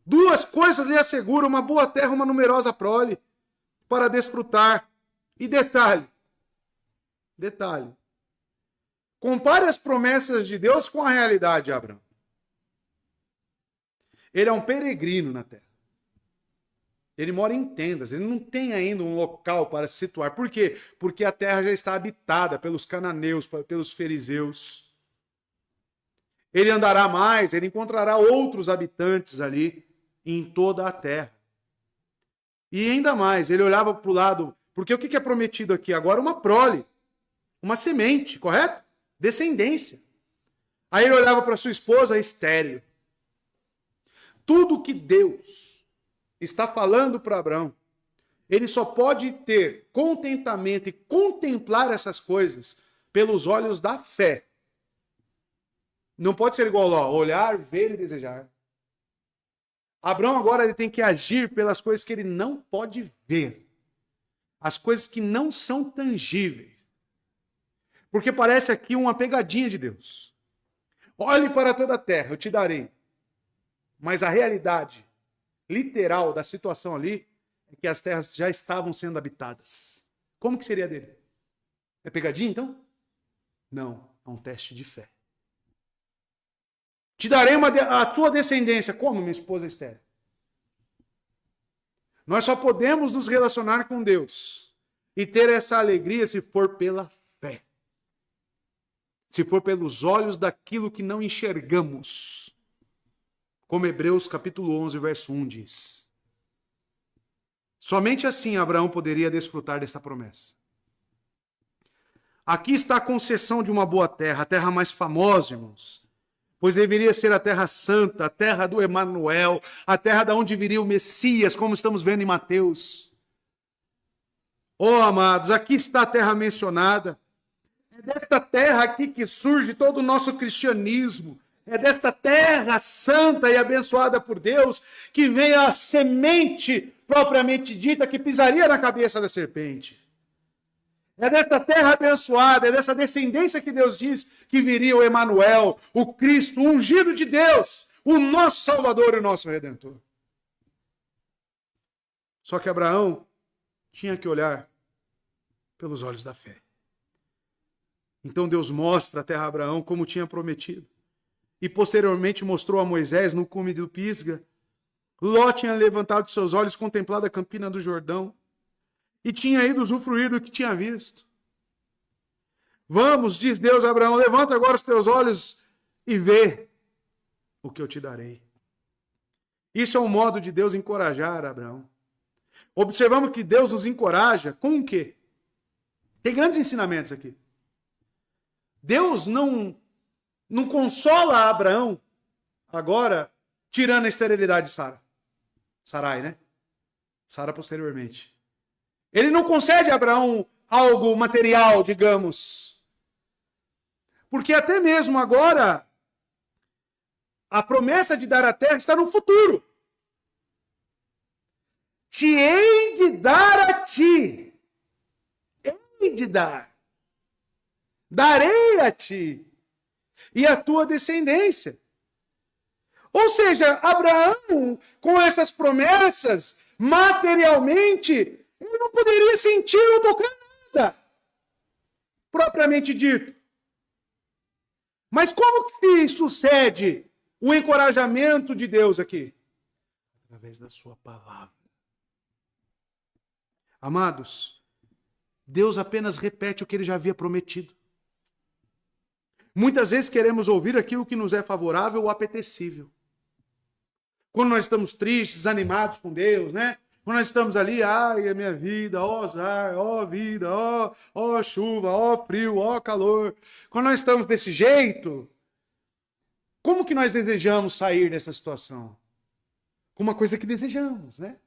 Duas coisas lhe asseguram, uma boa terra, uma numerosa prole, para desfrutar. E detalhe, compare as promessas de Deus com a realidade de Abraão. Ele é um peregrino na terra. Ele mora em tendas, ele não tem ainda um local para se situar. Por quê? Porque a terra já está habitada pelos cananeus, pelos fariseus. Ele andará mais, ele encontrará outros habitantes ali em toda a terra. E ainda mais, ele olhava para o lado, porque o que é prometido aqui? Agora uma prole, uma semente, correto? Descendência. Aí ele olhava para sua esposa estéril. Tudo que Deus está falando para Abraão, ele só pode ter contentamento e contemplar essas coisas pelos olhos da fé. Não pode ser igual lá, olhar, ver e desejar. Abraão agora ele tem que agir pelas coisas que ele não pode ver. As coisas que não são tangíveis. Porque parece aqui uma pegadinha de Deus. Olhe para toda a terra, eu te darei. Mas a realidade literal da situação ali é que as terras já estavam sendo habitadas. Como que seria dele? É pegadinha, então? Não, é um teste de fé. Te darei a tua descendência. Como, minha esposa Esther? Nós só podemos nos relacionar com Deus e ter essa alegria se for pela fé. Se for pelos olhos daquilo que não enxergamos. Como Hebreus capítulo 11, verso 1 diz. Somente assim Abraão poderia desfrutar desta promessa. Aqui está a concessão de uma boa terra, a terra mais famosa, irmãos. Pois deveria ser a terra santa, a terra do Emanuel, a terra da onde viria o Messias, como estamos vendo em Mateus. Oh, amados, aqui está a terra mencionada. É desta terra aqui que surge todo o nosso cristianismo. É desta terra santa e abençoada por Deus que vem a semente propriamente dita que pisaria na cabeça da serpente. É desta terra abençoada, é dessa descendência que Deus diz que viria o Emanuel, o Cristo, o ungido de Deus, o nosso Salvador e o nosso Redentor. Só que Abraão tinha que olhar pelos olhos da fé. Então Deus mostra a terra a Abraão como tinha prometido. E posteriormente mostrou a Moisés no cume do Pisga. Ló tinha levantado seus olhos, contemplado a campina do Jordão. E tinha ido usufruir do que tinha visto. Vamos, diz Deus a Abraão, levanta agora os teus olhos e vê o que eu te darei. Isso é um modo de Deus encorajar Abraão. Observamos que Deus nos encoraja com o quê? Tem grandes ensinamentos aqui. Deus não consola Abraão agora tirando a esterilidade de Sara. Sarai, né? Sara posteriormente. Ele não concede a Abraão algo material, digamos. Porque até mesmo agora, A promessa de dar a terra está no futuro. Te hei de dar a ti. Hei de dar. Darei a ti. E a tua descendência. Ou seja, Abraão, com essas promessas, materialmente, ele não poderia sentir ou tocar nada, propriamente dito. Mas como que sucede o encorajamento de Deus aqui? Através da sua palavra. Amados, Deus apenas repete o que ele já havia prometido. Muitas vezes queremos ouvir aquilo que nos é favorável ou apetecível. Quando nós estamos tristes, desanimados com Deus, né? Quando nós estamos ali, ai, a minha vida, ó azar, ó vida, ó chuva, ó frio, ó calor. Quando nós estamos desse jeito, como que nós desejamos sair dessa situação? Com uma coisa que desejamos, né?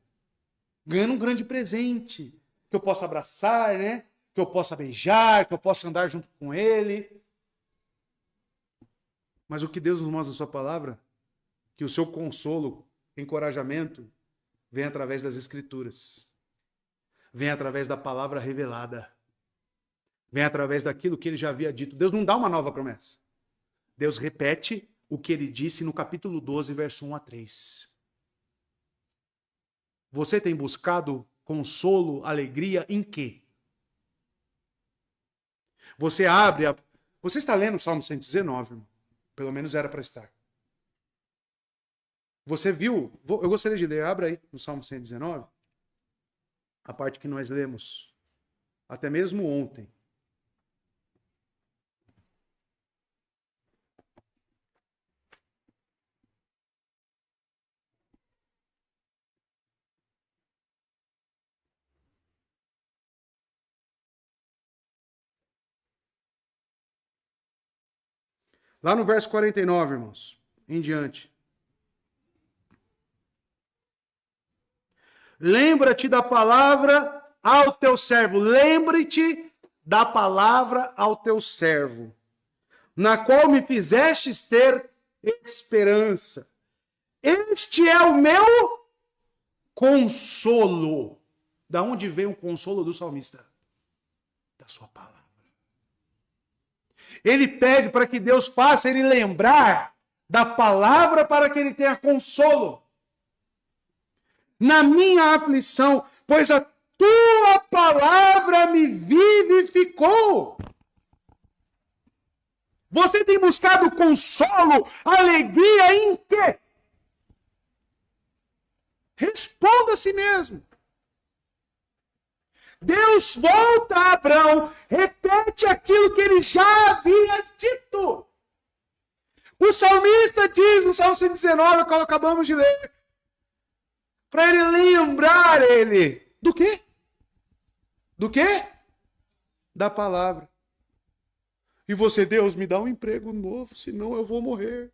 Ganhando um grande presente, que eu possa abraçar, né? Que eu possa beijar, que eu possa andar junto com ele. Mas o que Deus nos mostra na sua palavra, que o seu consolo, encorajamento, vem através das Escrituras. Vem através da palavra revelada. Vem através daquilo que ele já havia dito. Deus não dá uma nova promessa. Deus repete o que ele disse no capítulo 12, verso 1 a 3. Você tem buscado consolo, alegria em quê? Você abre a... Você está lendo o Salmo 119, irmão? Pelo menos era para estar. Você viu? Eu gostaria de ler, abra aí no Salmo 119, a parte que nós lemos, até mesmo ontem. Lá no verso 49, irmãos, em diante. Lembra-te da palavra ao teu servo. Lembre-te da palavra ao teu servo, na qual me fizestes ter esperança. Este é o meu consolo. Da onde veio o consolo do salmista? Da sua palavra. Ele pede para que Deus faça ele lembrar da palavra para que ele tenha consolo. Na minha aflição, pois a tua palavra me vivificou. Você tem buscado consolo, alegria em quê? Responda a si mesmo. Deus volta a Abraão, repete aquilo que ele já havia dito. O salmista diz no Salmo 119, que acabamos de ler, para ele lembrar ele do quê? Do quê? Da palavra. E você, Deus, me dá um emprego novo, senão eu vou morrer.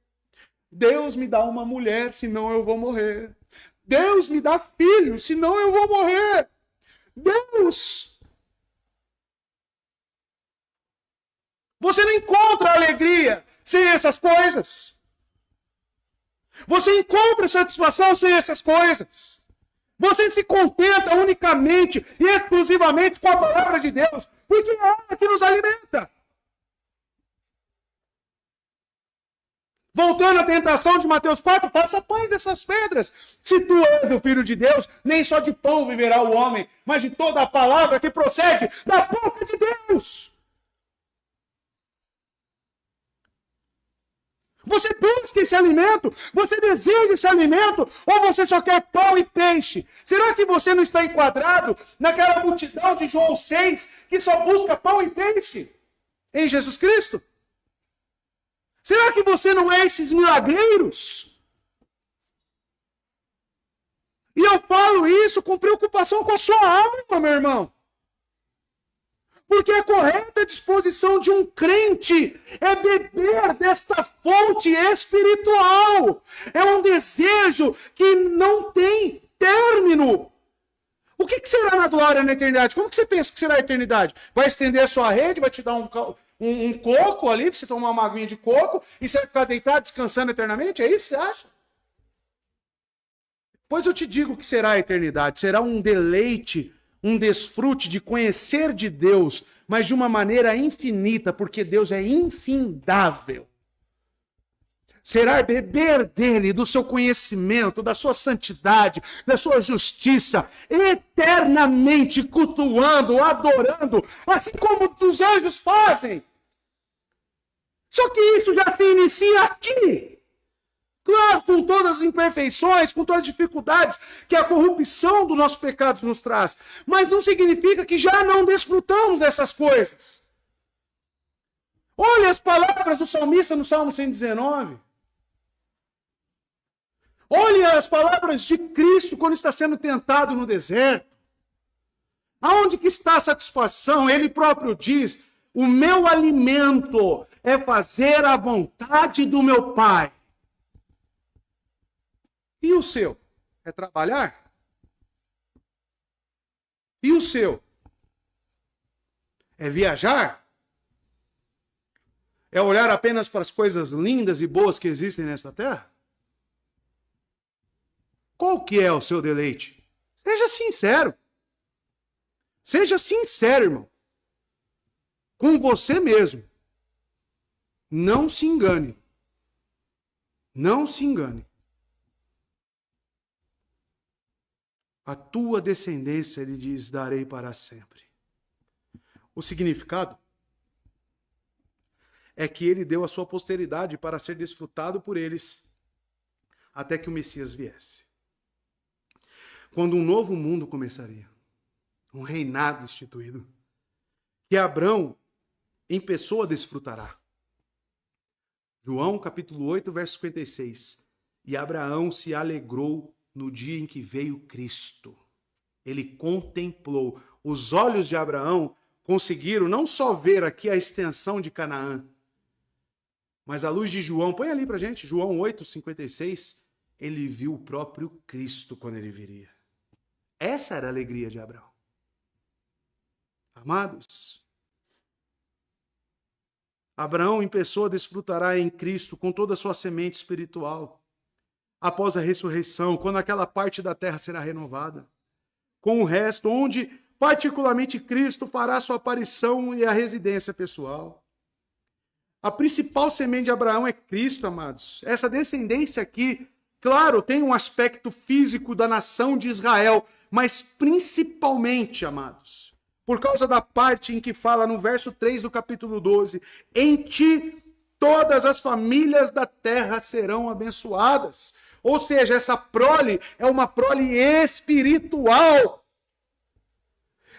Deus me dá uma mulher, senão eu vou morrer. Deus me dá filho, senão eu vou morrer. Deus! Você não encontra alegria sem essas coisas. Você encontra satisfação sem essas coisas. Você se contenta unicamente e exclusivamente com a palavra de Deus, porque é ela que nos alimenta. Voltando à tentação de Mateus 4, faça pães dessas pedras. Se tu és o Filho de Deus, nem só de pão viverá o homem, mas de toda a palavra que procede da boca de Deus. Você busca esse alimento? Você deseja esse alimento? Ou você só quer pão e peixe? Será que você não está enquadrado naquela multidão de João 6 que só busca pão e peixe em Jesus Cristo? Será que você não é esses milagreiros? E eu falo isso com preocupação com a sua alma, meu irmão. Porque a correta disposição de um crente é beber desta fonte espiritual. É um desejo que não tem término. O que será na glória, na eternidade? Como que você pensa que será a eternidade? Vai estender a sua rede, vai te dar um coco ali, para você tomar uma aguinha de coco, e você vai ficar deitado descansando eternamente? É isso que você acha? Pois eu te digo que será a eternidade, será um deleite, um desfrute de conhecer de Deus, mas de uma maneira infinita, porque Deus é infindável. Será beber dele, do seu conhecimento, da sua santidade, da sua justiça, eternamente cultuando, adorando, assim como os anjos fazem. Só que isso já se inicia aqui. Claro, com todas as imperfeições, com todas as dificuldades que a corrupção do nosso pecado nos traz. Mas não significa que já não desfrutamos dessas coisas. Olha as palavras do salmista no Salmo 119. Olha as palavras de Cristo quando está sendo tentado no deserto. Aonde que está a satisfação? Ele próprio diz, o meu alimento é fazer a vontade do meu Pai. E o seu? É trabalhar? E o seu? É viajar? É olhar apenas para as coisas lindas e boas que existem nesta terra? Qual que é o seu deleite? Seja sincero. Seja sincero, irmão. Com você mesmo. Não se engane. Não se engane. A tua descendência, ele diz, darei para sempre. O significado é que ele deu a sua posteridade para ser desfrutado por eles até que o Messias viesse. Quando um novo mundo começaria, um reinado instituído, que Abrão em pessoa desfrutará. João capítulo 8, verso 56. E Abraão se alegrou no dia em que veio Cristo. Ele contemplou. Os olhos de Abraão conseguiram não só ver aqui a extensão de Canaã, mas a luz de João, põe ali pra gente, João 8, 56, ele viu o próprio Cristo quando ele viria. Essa era a alegria de Abraão. Amados, Abraão em pessoa desfrutará em Cristo com toda a sua semente espiritual. Após a ressurreição, quando aquela parte da terra será renovada, com o resto, onde particularmente Cristo fará sua aparição e a residência pessoal. A principal semente de Abraão é Cristo, amados. Essa descendência aqui, claro, tem um aspecto físico da nação de Israel, mas principalmente, amados, por causa da parte em que fala no verso 3 do capítulo 12, em ti todas as famílias da terra serão abençoadas. Ou seja, essa prole é uma prole espiritual.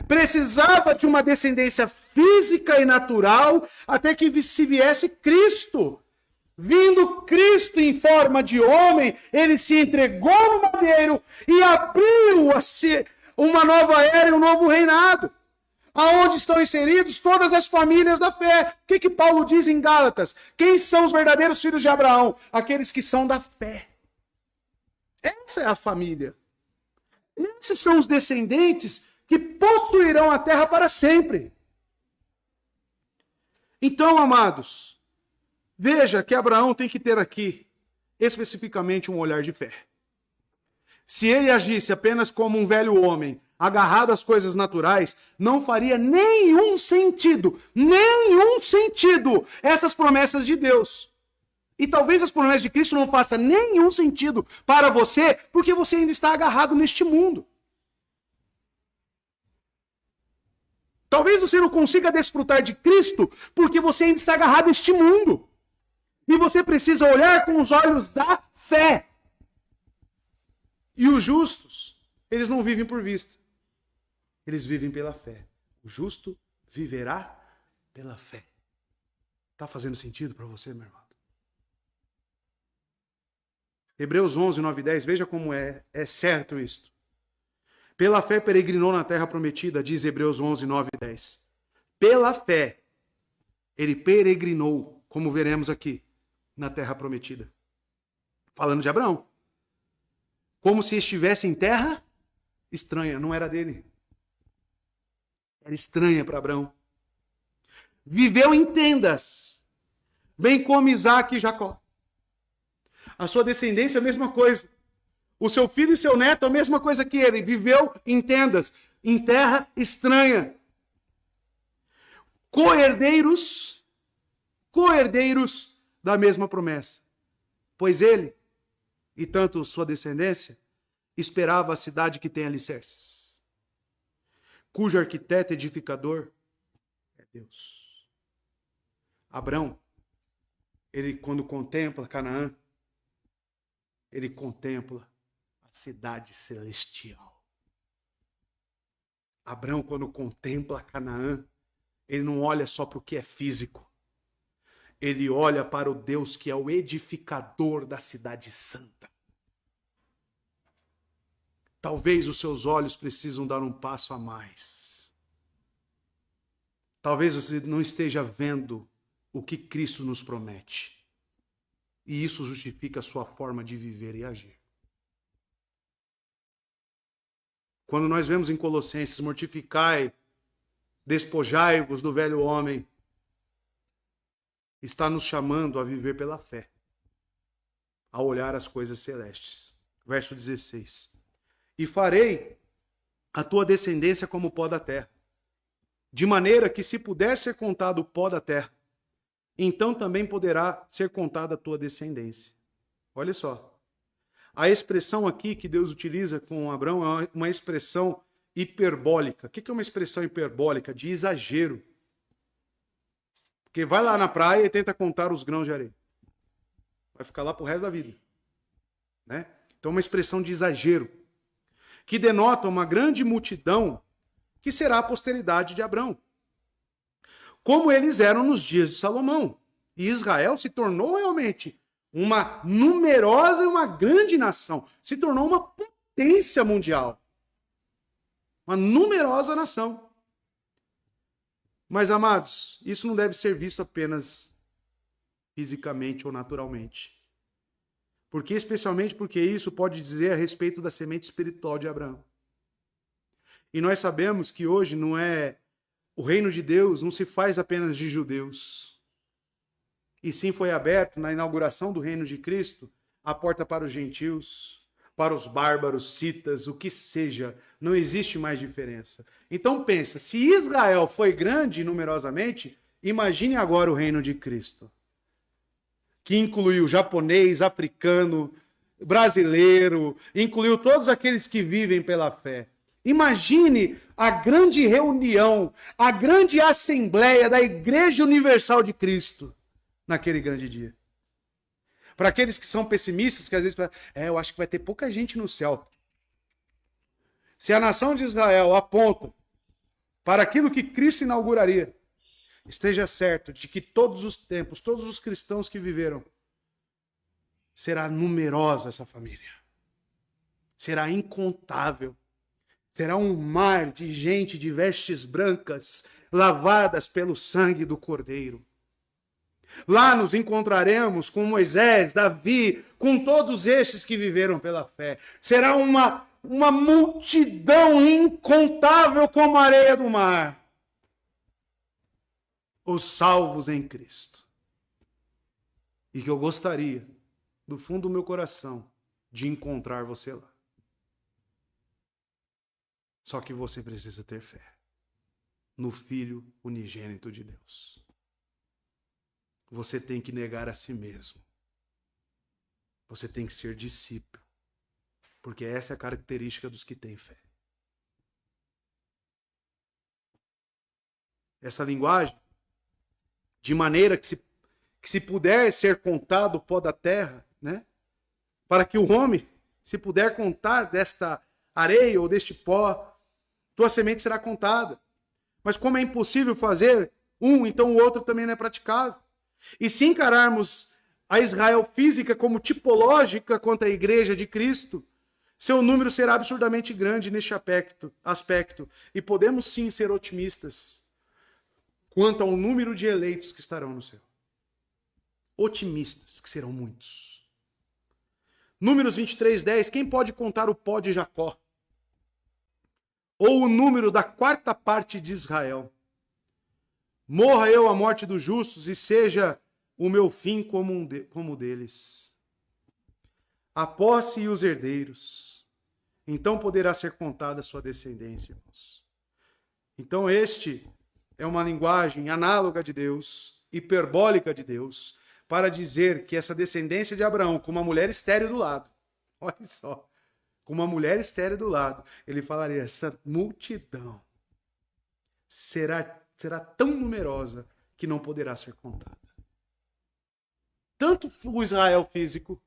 Precisava de uma descendência física e natural até que se viesse Cristo. Vindo Cristo em forma de homem, ele se entregou no madeiro e abriu uma nova era e um novo reinado, aonde estão inseridos todas as famílias da fé. O que Paulo diz em Gálatas? Quem são os verdadeiros filhos de Abraão? Aqueles que são da fé. Essa é a família. Esses são os descendentes que possuirão a terra para sempre. Então, amados, veja que Abraão tem que ter aqui, especificamente, um olhar de fé. Se ele agisse apenas como um velho homem, agarrado às coisas naturais, não faria nenhum sentido essas promessas de Deus. E talvez as promessas de Cristo não façam nenhum sentido para você, porque você ainda está agarrado neste mundo. Talvez você não consiga desfrutar de Cristo, porque você ainda está agarrado neste mundo. E você precisa olhar com os olhos da fé. E os justos, eles não vivem por vista. Eles vivem pela fé. O justo viverá pela fé. Está fazendo sentido para você, meu irmão? Hebreus 11, 9 e 10, veja como é certo isto. Pela fé peregrinou na terra prometida, diz Hebreus 11, 9 e 10. Pela fé, ele peregrinou, como veremos aqui, na terra prometida. Falando de Abraão. Como se estivesse em terra estranha, não era dele. Era estranha para Abraão. viveu em tendas, bem como Isaac e Jacó. A sua descendência, a mesma coisa. O seu filho e seu neto, a mesma coisa que ele. Viveu em tendas, em terra estranha. Co-herdeiros da mesma promessa. Pois ele, e tanto sua descendência, esperava a cidade que tem alicerces, cujo arquiteto edificador é Deus. Abrão, ele quando contempla Canaã, ele contempla a cidade celestial. Abrão, quando contempla Canaã, ele não olha só para o que é físico. Ele olha para o Deus que é o edificador da cidade santa. Talvez os seus olhos precisam dar um passo a mais. Talvez você não esteja vendo o que Cristo nos promete. E isso justifica a sua forma de viver e agir. Quando nós vemos em Colossenses, mortificai, despojai-vos do velho homem, está nos chamando a viver pela fé, a olhar as coisas celestes. Verso 16. E farei a tua descendência como o pó da terra, de maneira que se puder ser contado o pó da terra, então também poderá ser contada a tua descendência. Olha só. A expressão aqui que Deus utiliza com Abraão é uma expressão hiperbólica. O que é uma expressão hiperbólica? De exagero. Porque vai lá na praia e tenta contar os grãos de areia. Vai ficar lá pro resto da vida. Né? Então, uma expressão de exagero, que denota uma grande multidão que será a posteridade de Abrão. Como eles eram nos dias de Salomão. E Israel se tornou realmente uma numerosa e uma grande nação. Se tornou uma potência mundial. Uma numerosa nação. Mas, amados, isso não deve ser visto apenas fisicamente ou naturalmente. Especialmente porque isso pode dizer a respeito da semente espiritual de Abraão. E nós sabemos que hoje o reino de Deus não se faz apenas de judeus. E sim foi aberto na inauguração do reino de Cristo a porta para os gentios, para os bárbaros, citas, o que seja. Não existe mais diferença. Então pensa, se Israel foi grande numerosamente, imagine agora o reino de Cristo, que incluiu japonês, africano, brasileiro, incluiu todos aqueles que vivem pela fé. Imagine a grande reunião, a grande assembleia da Igreja Universal de Cristo naquele grande dia. Para aqueles que são pessimistas, que às vezes falam, eu acho que vai ter pouca gente no céu. Se a nação de Israel aponta para aquilo que Cristo inauguraria, esteja certo de que todos os tempos, todos os cristãos que viveram, será numerosa essa família. Será incontável. Será um mar de gente de vestes brancas, lavadas pelo sangue do Cordeiro. Lá nos encontraremos com Moisés, Davi, com todos estes que viveram pela fé. Será uma multidão incontável como a areia do mar. Os salvos em Cristo. E que eu gostaria, do fundo do meu coração, de encontrar você lá. Só que você precisa ter fé no Filho unigênito de Deus. Você tem que negar a si mesmo. Você tem que ser discípulo. Porque essa é a característica dos que têm fé. Essa linguagem, de maneira que se puder ser contado o pó da terra, né? Para que o homem, se puder contar desta areia ou deste pó, tua semente será contada. Mas como é impossível fazer então o outro também não é praticável. E se encararmos a Israel física como tipológica quanto à igreja de Cristo, seu número será absurdamente grande neste aspecto. E podemos sim ser otimistas quanto ao número de eleitos que estarão no céu. Otimistas, que serão muitos. Números 23:10, quem pode contar o pó de Jacó? Ou o número da quarta parte de Israel? Morra eu a morte dos justos e seja o meu fim como o deles. A posse e os herdeiros. Então poderá ser contada a sua descendência, irmãos. Então este é uma linguagem análoga de Deus, hiperbólica de Deus, para dizer que essa descendência de Abraão, com uma mulher estéril do lado, olha só, com uma mulher estéril do lado, ele falaria, essa multidão será tão numerosa que não poderá ser contada. Tanto o Israel físico,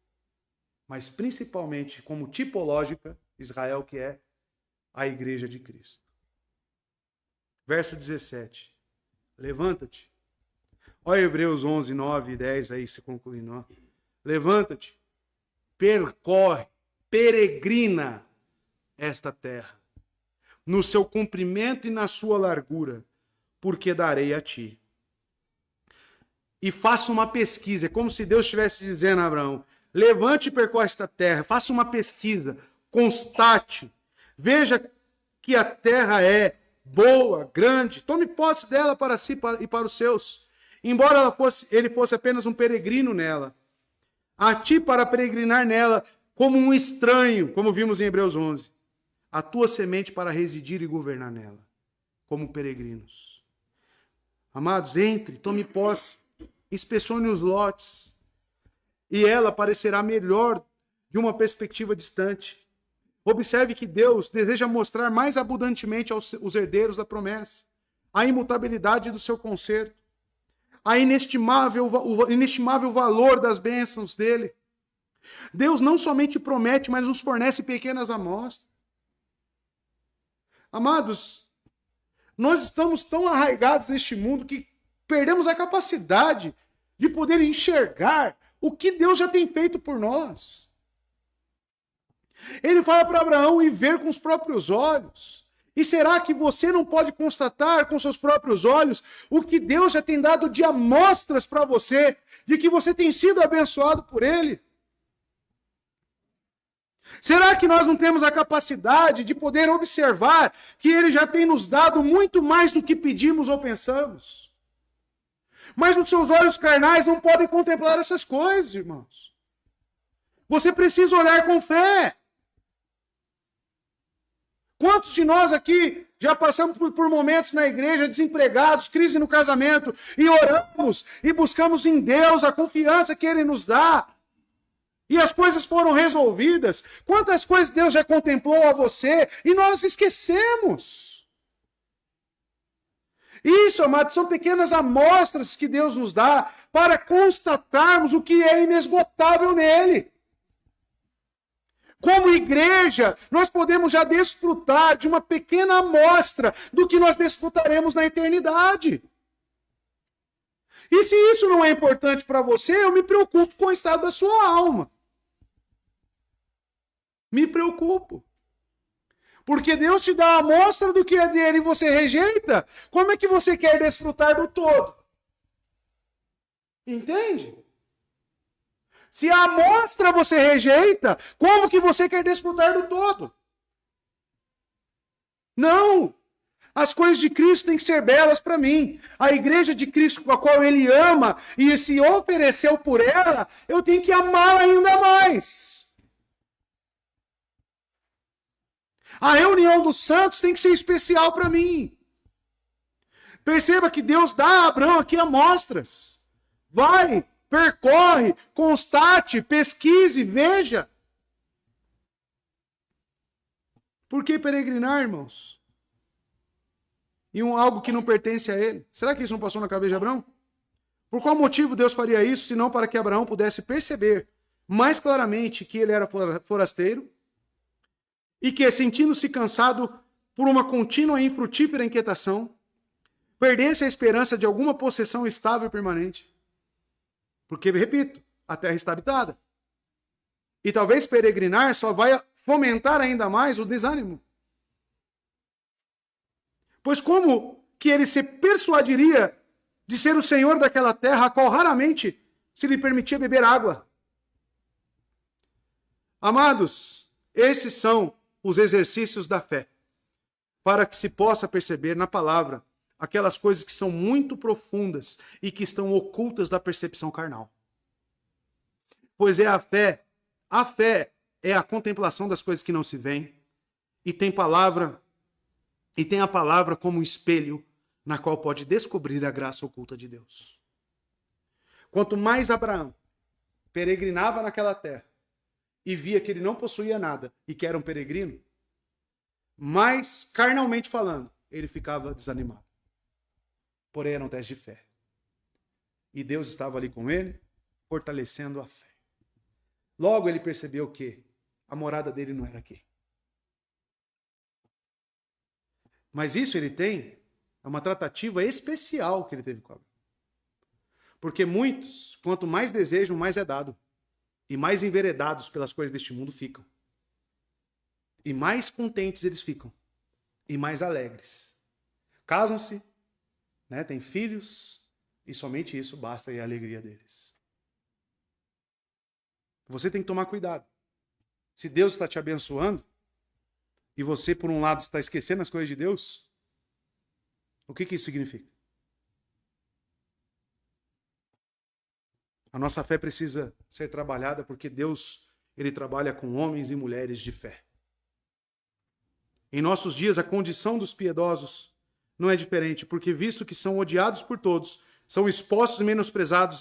mas principalmente como tipológica, Israel que é a igreja de Cristo. Verso 17. Levanta-te. Olha Hebreus 11, 9 e 10 aí, se concluindo. Ó. Levanta-te, percorre, peregrina esta terra, no seu comprimento e na sua largura, porque darei a ti. E faça uma pesquisa. É como se Deus estivesse dizendo a Abraão, levante e percorre esta terra, faça uma pesquisa, constate, veja que a terra é boa, grande, tome posse dela para si e para os seus. Embora ele fosse apenas um peregrino nela, a ti para peregrinar nela como um estranho, como vimos em Hebreus 11, a tua semente para residir e governar nela, como peregrinos. Amados, entre, tome posse, inspecione os lotes, e ela parecerá melhor de uma perspectiva distante. Observe que Deus deseja mostrar mais abundantemente aos herdeiros da promessa a imutabilidade do seu conserto, o inestimável valor das bênçãos dele. Deus não somente promete, mas nos fornece pequenas amostras. Amados, nós estamos tão arraigados neste mundo que perdemos a capacidade de poder enxergar o que Deus já tem feito por nós. Ele fala para Abraão ir ver com os próprios olhos. E será que você não pode constatar com seus próprios olhos o que Deus já tem dado de amostras para você, de que você tem sido abençoado por Ele? Será que nós não temos a capacidade de poder observar que Ele já tem nos dado muito mais do que pedimos ou pensamos? Mas os seus olhos carnais não podem contemplar essas coisas, irmãos. Você precisa olhar com fé. Quantos de nós aqui já passamos por momentos na igreja, desempregados, crise no casamento, e oramos e buscamos em Deus a confiança que Ele nos dá, e as coisas foram resolvidas? Quantas coisas Deus já contemplou a você e nós esquecemos? Isso, amados, são pequenas amostras que Deus nos dá para constatarmos o que é inesgotável nele. Como igreja, nós podemos já desfrutar de uma pequena amostra do que nós desfrutaremos na eternidade. E se isso não é importante para você, eu me preocupo com o estado da sua alma. Me preocupo. Porque Deus te dá a amostra do que é dele e você rejeita, como é que você quer desfrutar do todo? Entende? Se a amostra você rejeita, como que você quer desfrutar do todo? Não! As coisas de Cristo têm que ser belas para mim. A igreja de Cristo, com a qual Ele ama e se ofereceu por ela, eu tenho que amá-la ainda mais. A reunião dos santos tem que ser especial para mim. Perceba que Deus dá a Abraão aqui amostras. Vai! Percorre, constate, pesquise, veja. Por que peregrinar, irmãos? E algo que não pertence a ele. Será que isso não passou na cabeça de Abraão? Por qual motivo Deus faria isso, senão para que Abraão pudesse perceber mais claramente que ele era forasteiro e que, sentindo-se cansado por uma contínua e infrutífera inquietação, perdesse a esperança de alguma possessão estável e permanente. Porque, repito, a terra está habitada. E talvez peregrinar só vai fomentar ainda mais o desânimo. Pois como que ele se persuadiria de ser o senhor daquela terra, a qual raramente se lhe permitia beber água? Amados, esses são os exercícios da fé, para que se possa perceber na palavra aquelas coisas que são muito profundas e que estão ocultas da percepção carnal. Pois é a fé é a contemplação das coisas que não se veem, e tem a palavra como um espelho na qual pode descobrir a graça oculta de Deus. Quanto mais Abraão peregrinava naquela terra e via que ele não possuía nada e que era um peregrino, mais carnalmente falando, ele ficava desanimado. Porém, era um teste de fé. E Deus estava ali com ele, fortalecendo a fé. Logo ele percebeu que a morada dele não era aqui. Mas isso ele tem, é uma tratativa especial que ele teve com Abraão. Porque muitos, quanto mais desejam, mais é dado. E mais enveredados pelas coisas deste mundo ficam. E mais contentes eles ficam. E mais alegres. Casam-se, né, têm filhos, e somente isso basta e a alegria deles. Você tem que tomar cuidado. Se Deus está te abençoando, e você, por um lado, está esquecendo as coisas de Deus, o que isso significa? A nossa fé precisa ser trabalhada porque Deus, ele trabalha com homens e mulheres de fé. Em nossos dias, a condição dos piedosos não é diferente, porque visto que são odiados por todos, são expostos e menosprezados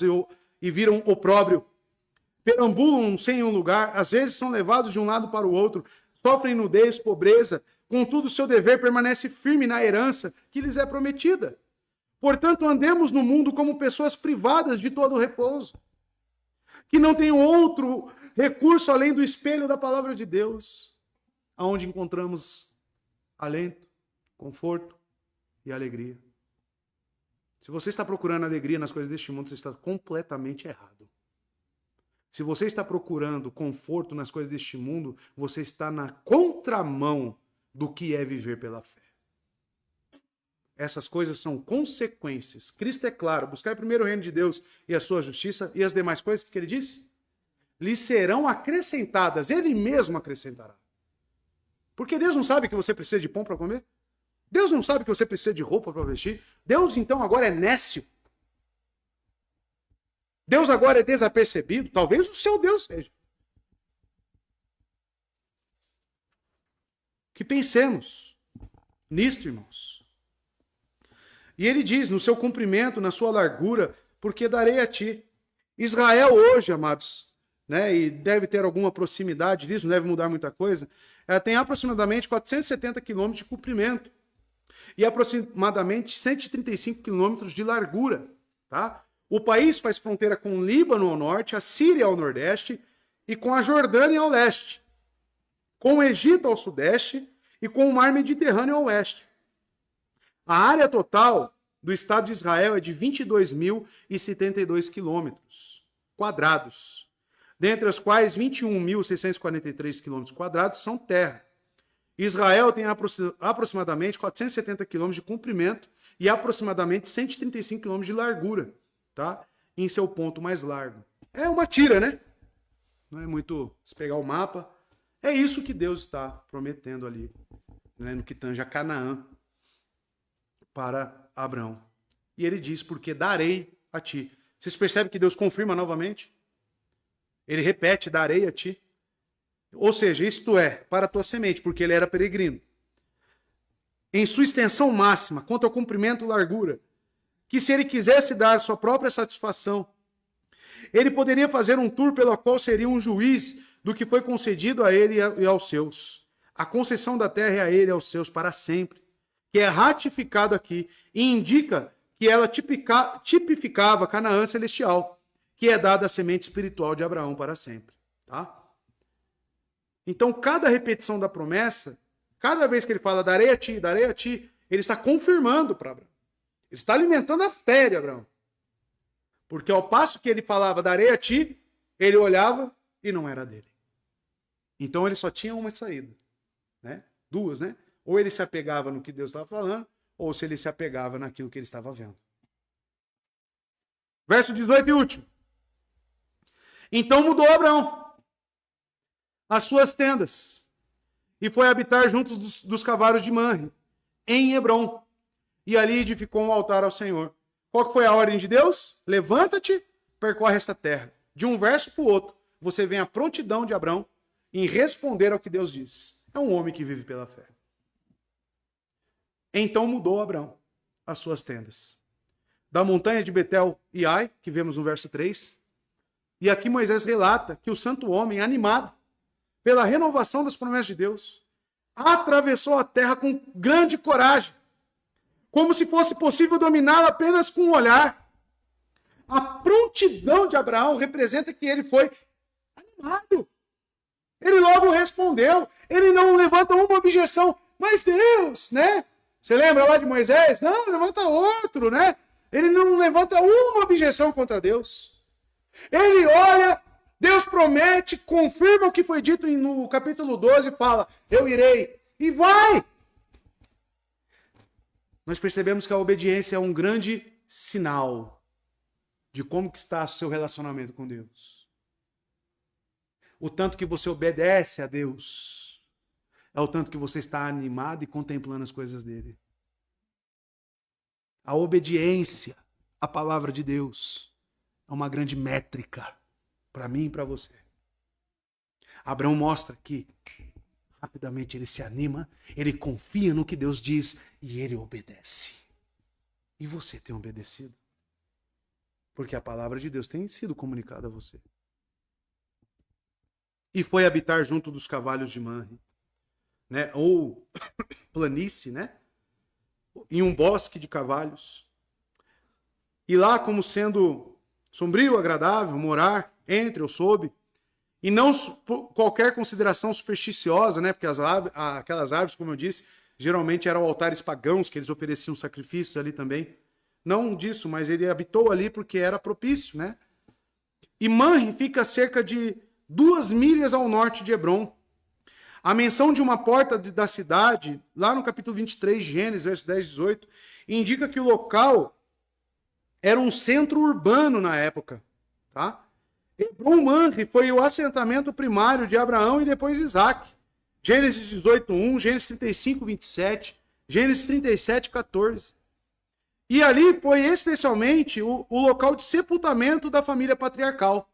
e viram opróbrio, perambulam sem um lugar, às vezes são levados de um lado para o outro, sofrem nudez, pobreza, contudo seu dever permanece firme na herança que lhes é prometida. Portanto, andemos no mundo como pessoas privadas de todo o repouso, que não tem outro recurso além do espelho da palavra de Deus, aonde encontramos alento, conforto e alegria. Se você está procurando alegria nas coisas deste mundo, você está completamente errado. Se você está procurando conforto nas coisas deste mundo, você está na contramão do que é viver pela fé. Essas coisas são consequências. Cristo é claro, buscar primeiro o reino de Deus e a sua justiça, e as demais coisas que ele disse, lhe serão acrescentadas, ele mesmo acrescentará. Porque Deus não sabe que você precisa de pão para comer? Deus não sabe que você precisa de roupa para vestir? Deus então agora é nécio? Deus agora é desapercebido? Talvez o seu Deus seja. Que pensemos nisto, irmãos. E ele diz, no seu comprimento, na sua largura, porque darei a ti. Israel hoje, amados, né, e deve ter alguma proximidade disso, não deve mudar muita coisa, ela tem aproximadamente 470 quilômetros de comprimento e aproximadamente 135 quilômetros de largura, tá? O país faz fronteira com o Líbano ao norte, a Síria ao nordeste e com a Jordânia ao leste, com o Egito ao sudeste e com o mar Mediterrâneo ao oeste. A área total do Estado de Israel é de 22.072 quilômetros quadrados, dentre as quais 21.643 quilômetros quadrados são terra. Israel tem aproximadamente 470 quilômetros de comprimento e aproximadamente 135 quilômetros de largura, tá? Em seu ponto mais largo. É uma tira, né? Não é muito se pegar o mapa. É isso que Deus está prometendo ali, né, no que tange a Canaã para Abraão. E ele diz, porque darei a ti. Vocês percebem que Deus confirma novamente? Ele repete, darei a ti. Ou seja, isto é, para a tua semente, porque ele era peregrino. Em sua extensão máxima, quanto ao comprimento e largura, que se ele quisesse dar sua própria satisfação, ele poderia fazer um tour pelo qual seria um juiz do que foi concedido a ele e aos seus. A concessão da terra é a ele e aos seus para sempre, que é ratificado aqui e indica que ela tipificava Canaã celestial, que é dada à semente espiritual de Abraão para sempre. Tá? Então, cada repetição da promessa, cada vez que ele fala darei a ti, ele está confirmando para Abraão. Ele está alimentando a fé de Abraão. Porque ao passo que ele falava darei a ti, ele olhava e não era dele. Então ele só tinha uma saída, né? Duas, né? Ou ele se apegava no que Deus estava falando, ou se ele se apegava naquilo que ele estava vendo. Verso 18 e último. Então mudou Abraão as suas tendas e foi habitar junto dos cavalos de Manre, em Hebrom, e ali edificou um altar ao Senhor. Qual que foi a ordem de Deus? Levanta-te, percorre esta terra. De um verso para o outro, você vê a prontidão de Abrão em responder ao que Deus diz. É um homem que vive pela fé. Então mudou Abrão as suas tendas. Da montanha de Betel e Ai, que vemos no verso 3. E aqui Moisés relata que o santo homem, animado pela renovação das promessas de Deus, atravessou a terra com grande coragem, como se fosse possível dominá-la apenas com um olhar. A prontidão de Abraão representa que ele foi animado. Ele logo respondeu, ele não levanta uma objeção, mas Deus, né? Você lembra lá de Moisés? Não, levanta outro, né? Ele não levanta uma objeção contra Deus. Ele olha, Deus promete, confirma o que foi dito no capítulo 12 e fala, eu irei, e vai! Nós percebemos que a obediência é um grande sinal de como que está o seu relacionamento com Deus. O tanto que você obedece a Deus é o tanto que você está animado e contemplando as coisas dele. A obediência à palavra de Deus é uma grande métrica para mim e para você. Abraão mostra que rapidamente ele se anima, ele confia no que Deus diz e ele obedece. E você tem obedecido? Porque a palavra de Deus tem sido comunicada a você. E foi habitar junto dos cavalos de Manre, né? Ou planície, né? Em um bosque de cavalos. E lá, como sendo sombrio, agradável, morar entre ou sob, e não por qualquer consideração supersticiosa, né? Porque aquelas árvores, como eu disse, geralmente eram altares pagãos, que eles ofereciam sacrifícios ali também. Não disso, mas ele habitou ali porque era propício, né? E Manre fica a cerca de 2 milhas ao norte de Hebrom. A menção de uma porta da cidade, lá no capítulo 23 de Gênesis, verso 10 e 18, indica que o local era um centro urbano na época. Tá? Hebrom Manre foi o assentamento primário de Abraão e depois Isaac. Gênesis 18, 1, Gênesis 35, 27, Gênesis 37, 14. E ali foi especialmente o local de sepultamento da família patriarcal,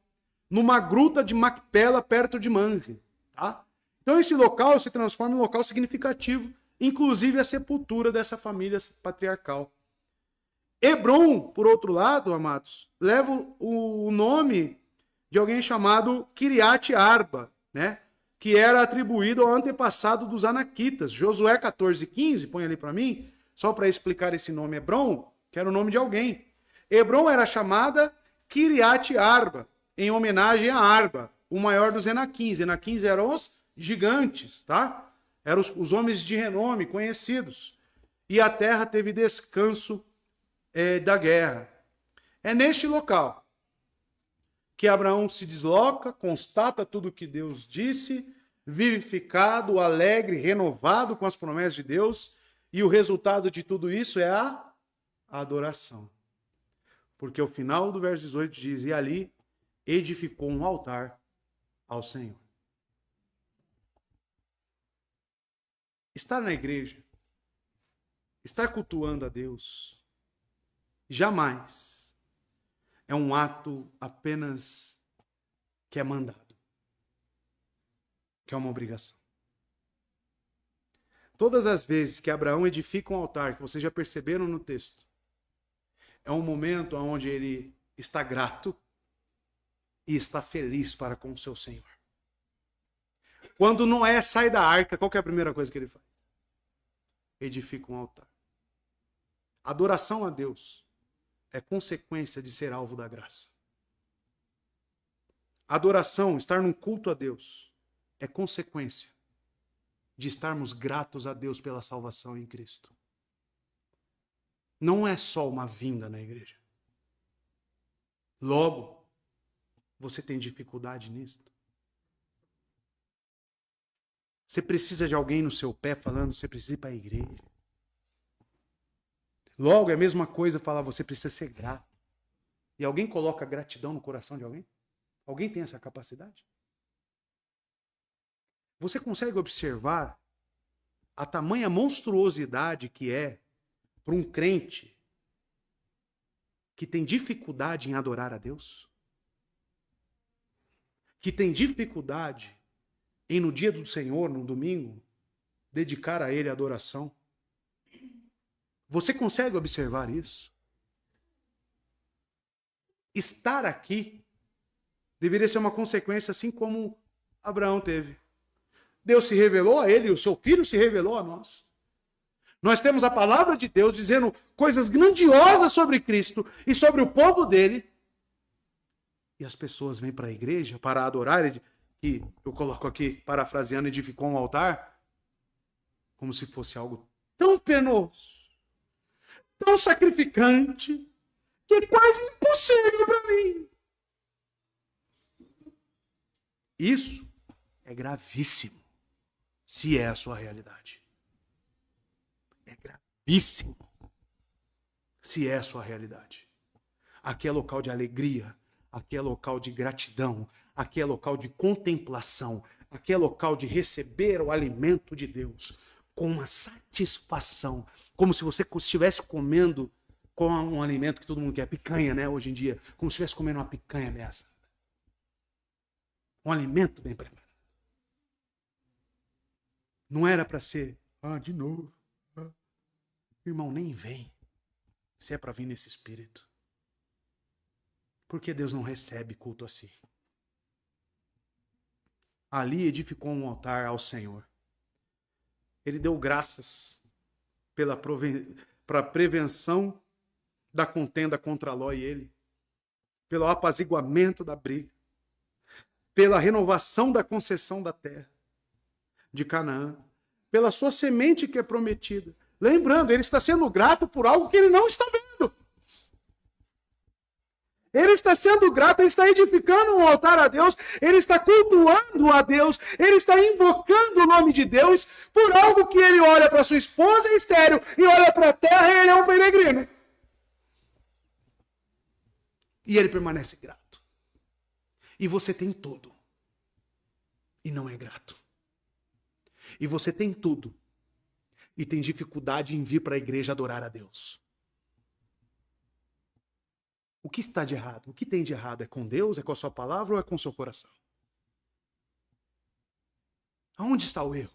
numa gruta de Macpela, perto de Manre. Tá? Então esse local se transforma em um local significativo, inclusive a sepultura dessa família patriarcal. Hebrom, por outro lado, amados, leva o nome de alguém chamado Kiriat Arba, né? Que era atribuído ao antepassado dos anaquitas. Josué 14:15, põe ali para mim, só para explicar esse nome Hebrom, que era o nome de alguém. Hebrom era chamada Kiriat Arba, em homenagem a Arba, o maior dos Enaquins. Enaquins eram os gigantes, tá? Eram os homens de renome, conhecidos. E a terra teve descanso da guerra. É neste local que Abraão se desloca, constata tudo o que Deus disse, vivificado, alegre, renovado com as promessas de Deus, e o resultado de tudo isso é a adoração. Porque o final do verso 18 diz, e ali edificou um altar ao Senhor. Estar na igreja, estar cultuando a Deus, jamais é um ato apenas que é mandado, que é uma obrigação. Todas as vezes que Abraão edifica um altar, que vocês já perceberam no texto, é um momento onde ele está grato e está feliz para com o seu Senhor. Quando Noé sai da arca, qual que é a primeira coisa que ele faz? Edifica um altar. Adoração a Deus é consequência de ser alvo da graça. Adoração, estar num culto a Deus, é consequência de estarmos gratos a Deus pela salvação em Cristo. Não é só uma vinda na igreja. Logo, você tem dificuldade nisso? Você precisa de alguém no seu pé falando, você precisa ir para a igreja. Logo, é a mesma coisa falar, você precisa ser grato. E alguém coloca gratidão no coração de alguém? Alguém tem essa capacidade? Você consegue observar a tamanha monstruosidade que é para um crente que tem dificuldade em adorar a Deus? Que tem dificuldade em, no dia do Senhor, no domingo, dedicar a Ele a adoração? Você consegue observar isso? Estar aqui deveria ser uma consequência assim como Abraão teve. Deus se revelou a ele, e o seu filho se revelou a nós. Nós temos a palavra de Deus dizendo coisas grandiosas sobre Cristo e sobre o povo dele. E as pessoas vêm para a igreja para adorar, que eu coloco aqui, parafraseando, edificou um altar, como se fosse algo tão penoso, tão sacrificante, que é quase impossível para mim. Isso é gravíssimo, se é a sua realidade. É gravíssimo, se é a sua realidade. Aqui é local de alegria, aqui é local de gratidão, aqui é local de contemplação, aqui é local de receber o alimento de Deus com uma satisfação, como se você estivesse comendo com um alimento que todo mundo quer, picanha, né, hoje em dia, como se estivesse comendo uma picanha bem assada. Um alimento bem preparado. Não era para ser, de novo. Irmão, nem vem, se é para vir nesse espírito. Porque Deus não recebe culto assim. Ali edificou um altar ao Senhor. Ele deu graças para a prevenção da contenda contra Ló e ele, pelo apaziguamento da briga, pela renovação da concessão da terra de Canaã, pela sua semente que é prometida. Lembrando, ele está sendo grato por algo que ele não está vendo. Ele está sendo grato, ele está edificando um altar a Deus, ele está cultuando a Deus, ele está invocando o nome de Deus por algo que ele olha para sua esposa estéril e olha para a terra e ele é um peregrino. E ele permanece grato. E você tem tudo e não é grato. E você tem tudo e tem dificuldade em vir para a igreja adorar a Deus. O que está de errado? O que tem de errado? É com Deus? É com a sua palavra ou é com o seu coração? Aonde está o erro?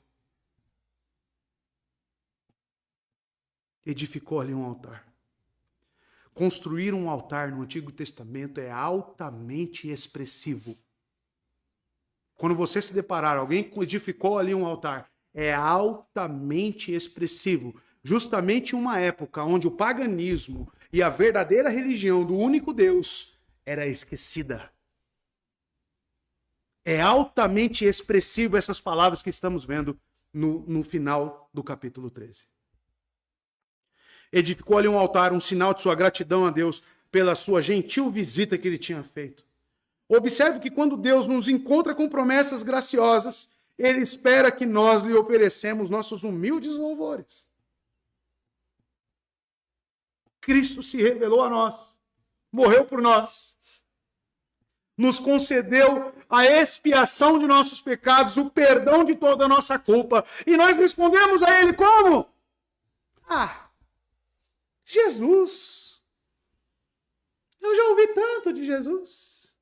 Edificou ali um altar. Construir um altar no Antigo Testamento é altamente expressivo. Quando você se deparar, alguém edificou ali um altar, é altamente expressivo. Justamente em uma época onde o paganismo e a verdadeira religião do único Deus era esquecida. É altamente expressivo essas palavras que estamos vendo no final do capítulo 13. Edificou ali um altar, um sinal de sua gratidão a Deus pela sua gentil visita que ele tinha feito. Observe que quando Deus nos encontra com promessas graciosas, ele espera que nós lhe oferecemos nossos humildes louvores. Cristo se revelou a nós, morreu por nós, nos concedeu a expiação de nossos pecados, o perdão de toda a nossa culpa, e nós respondemos a ele como? Jesus. Eu já ouvi tanto de Jesus.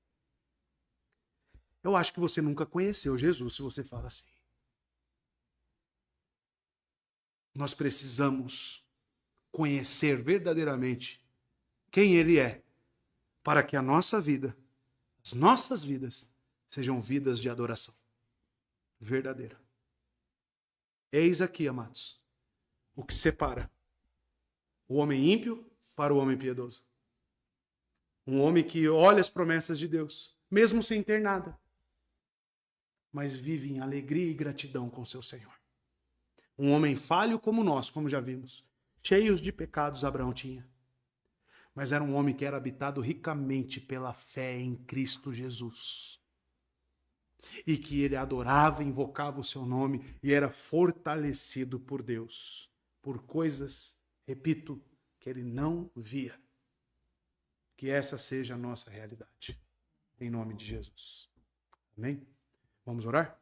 Eu acho que você nunca conheceu Jesus se você fala assim. Nós precisamos conhecer verdadeiramente quem ele é, para que a nossa vida, as nossas vidas, sejam vidas de adoração verdadeira. Eis aqui, amados, o que separa o homem ímpio para o homem piedoso. Um homem que olha as promessas de Deus, mesmo sem ter nada, mas vive em alegria e gratidão com seu Senhor. Um homem falho como nós, como já vimos, cheios de pecados Abraão tinha. Mas era um homem que era habitado ricamente pela fé em Cristo Jesus. E que ele adorava, invocava o seu nome e era fortalecido por Deus. Por coisas, repito, que ele não via. Que essa seja a nossa realidade. Em nome de Jesus. Amém? Vamos orar?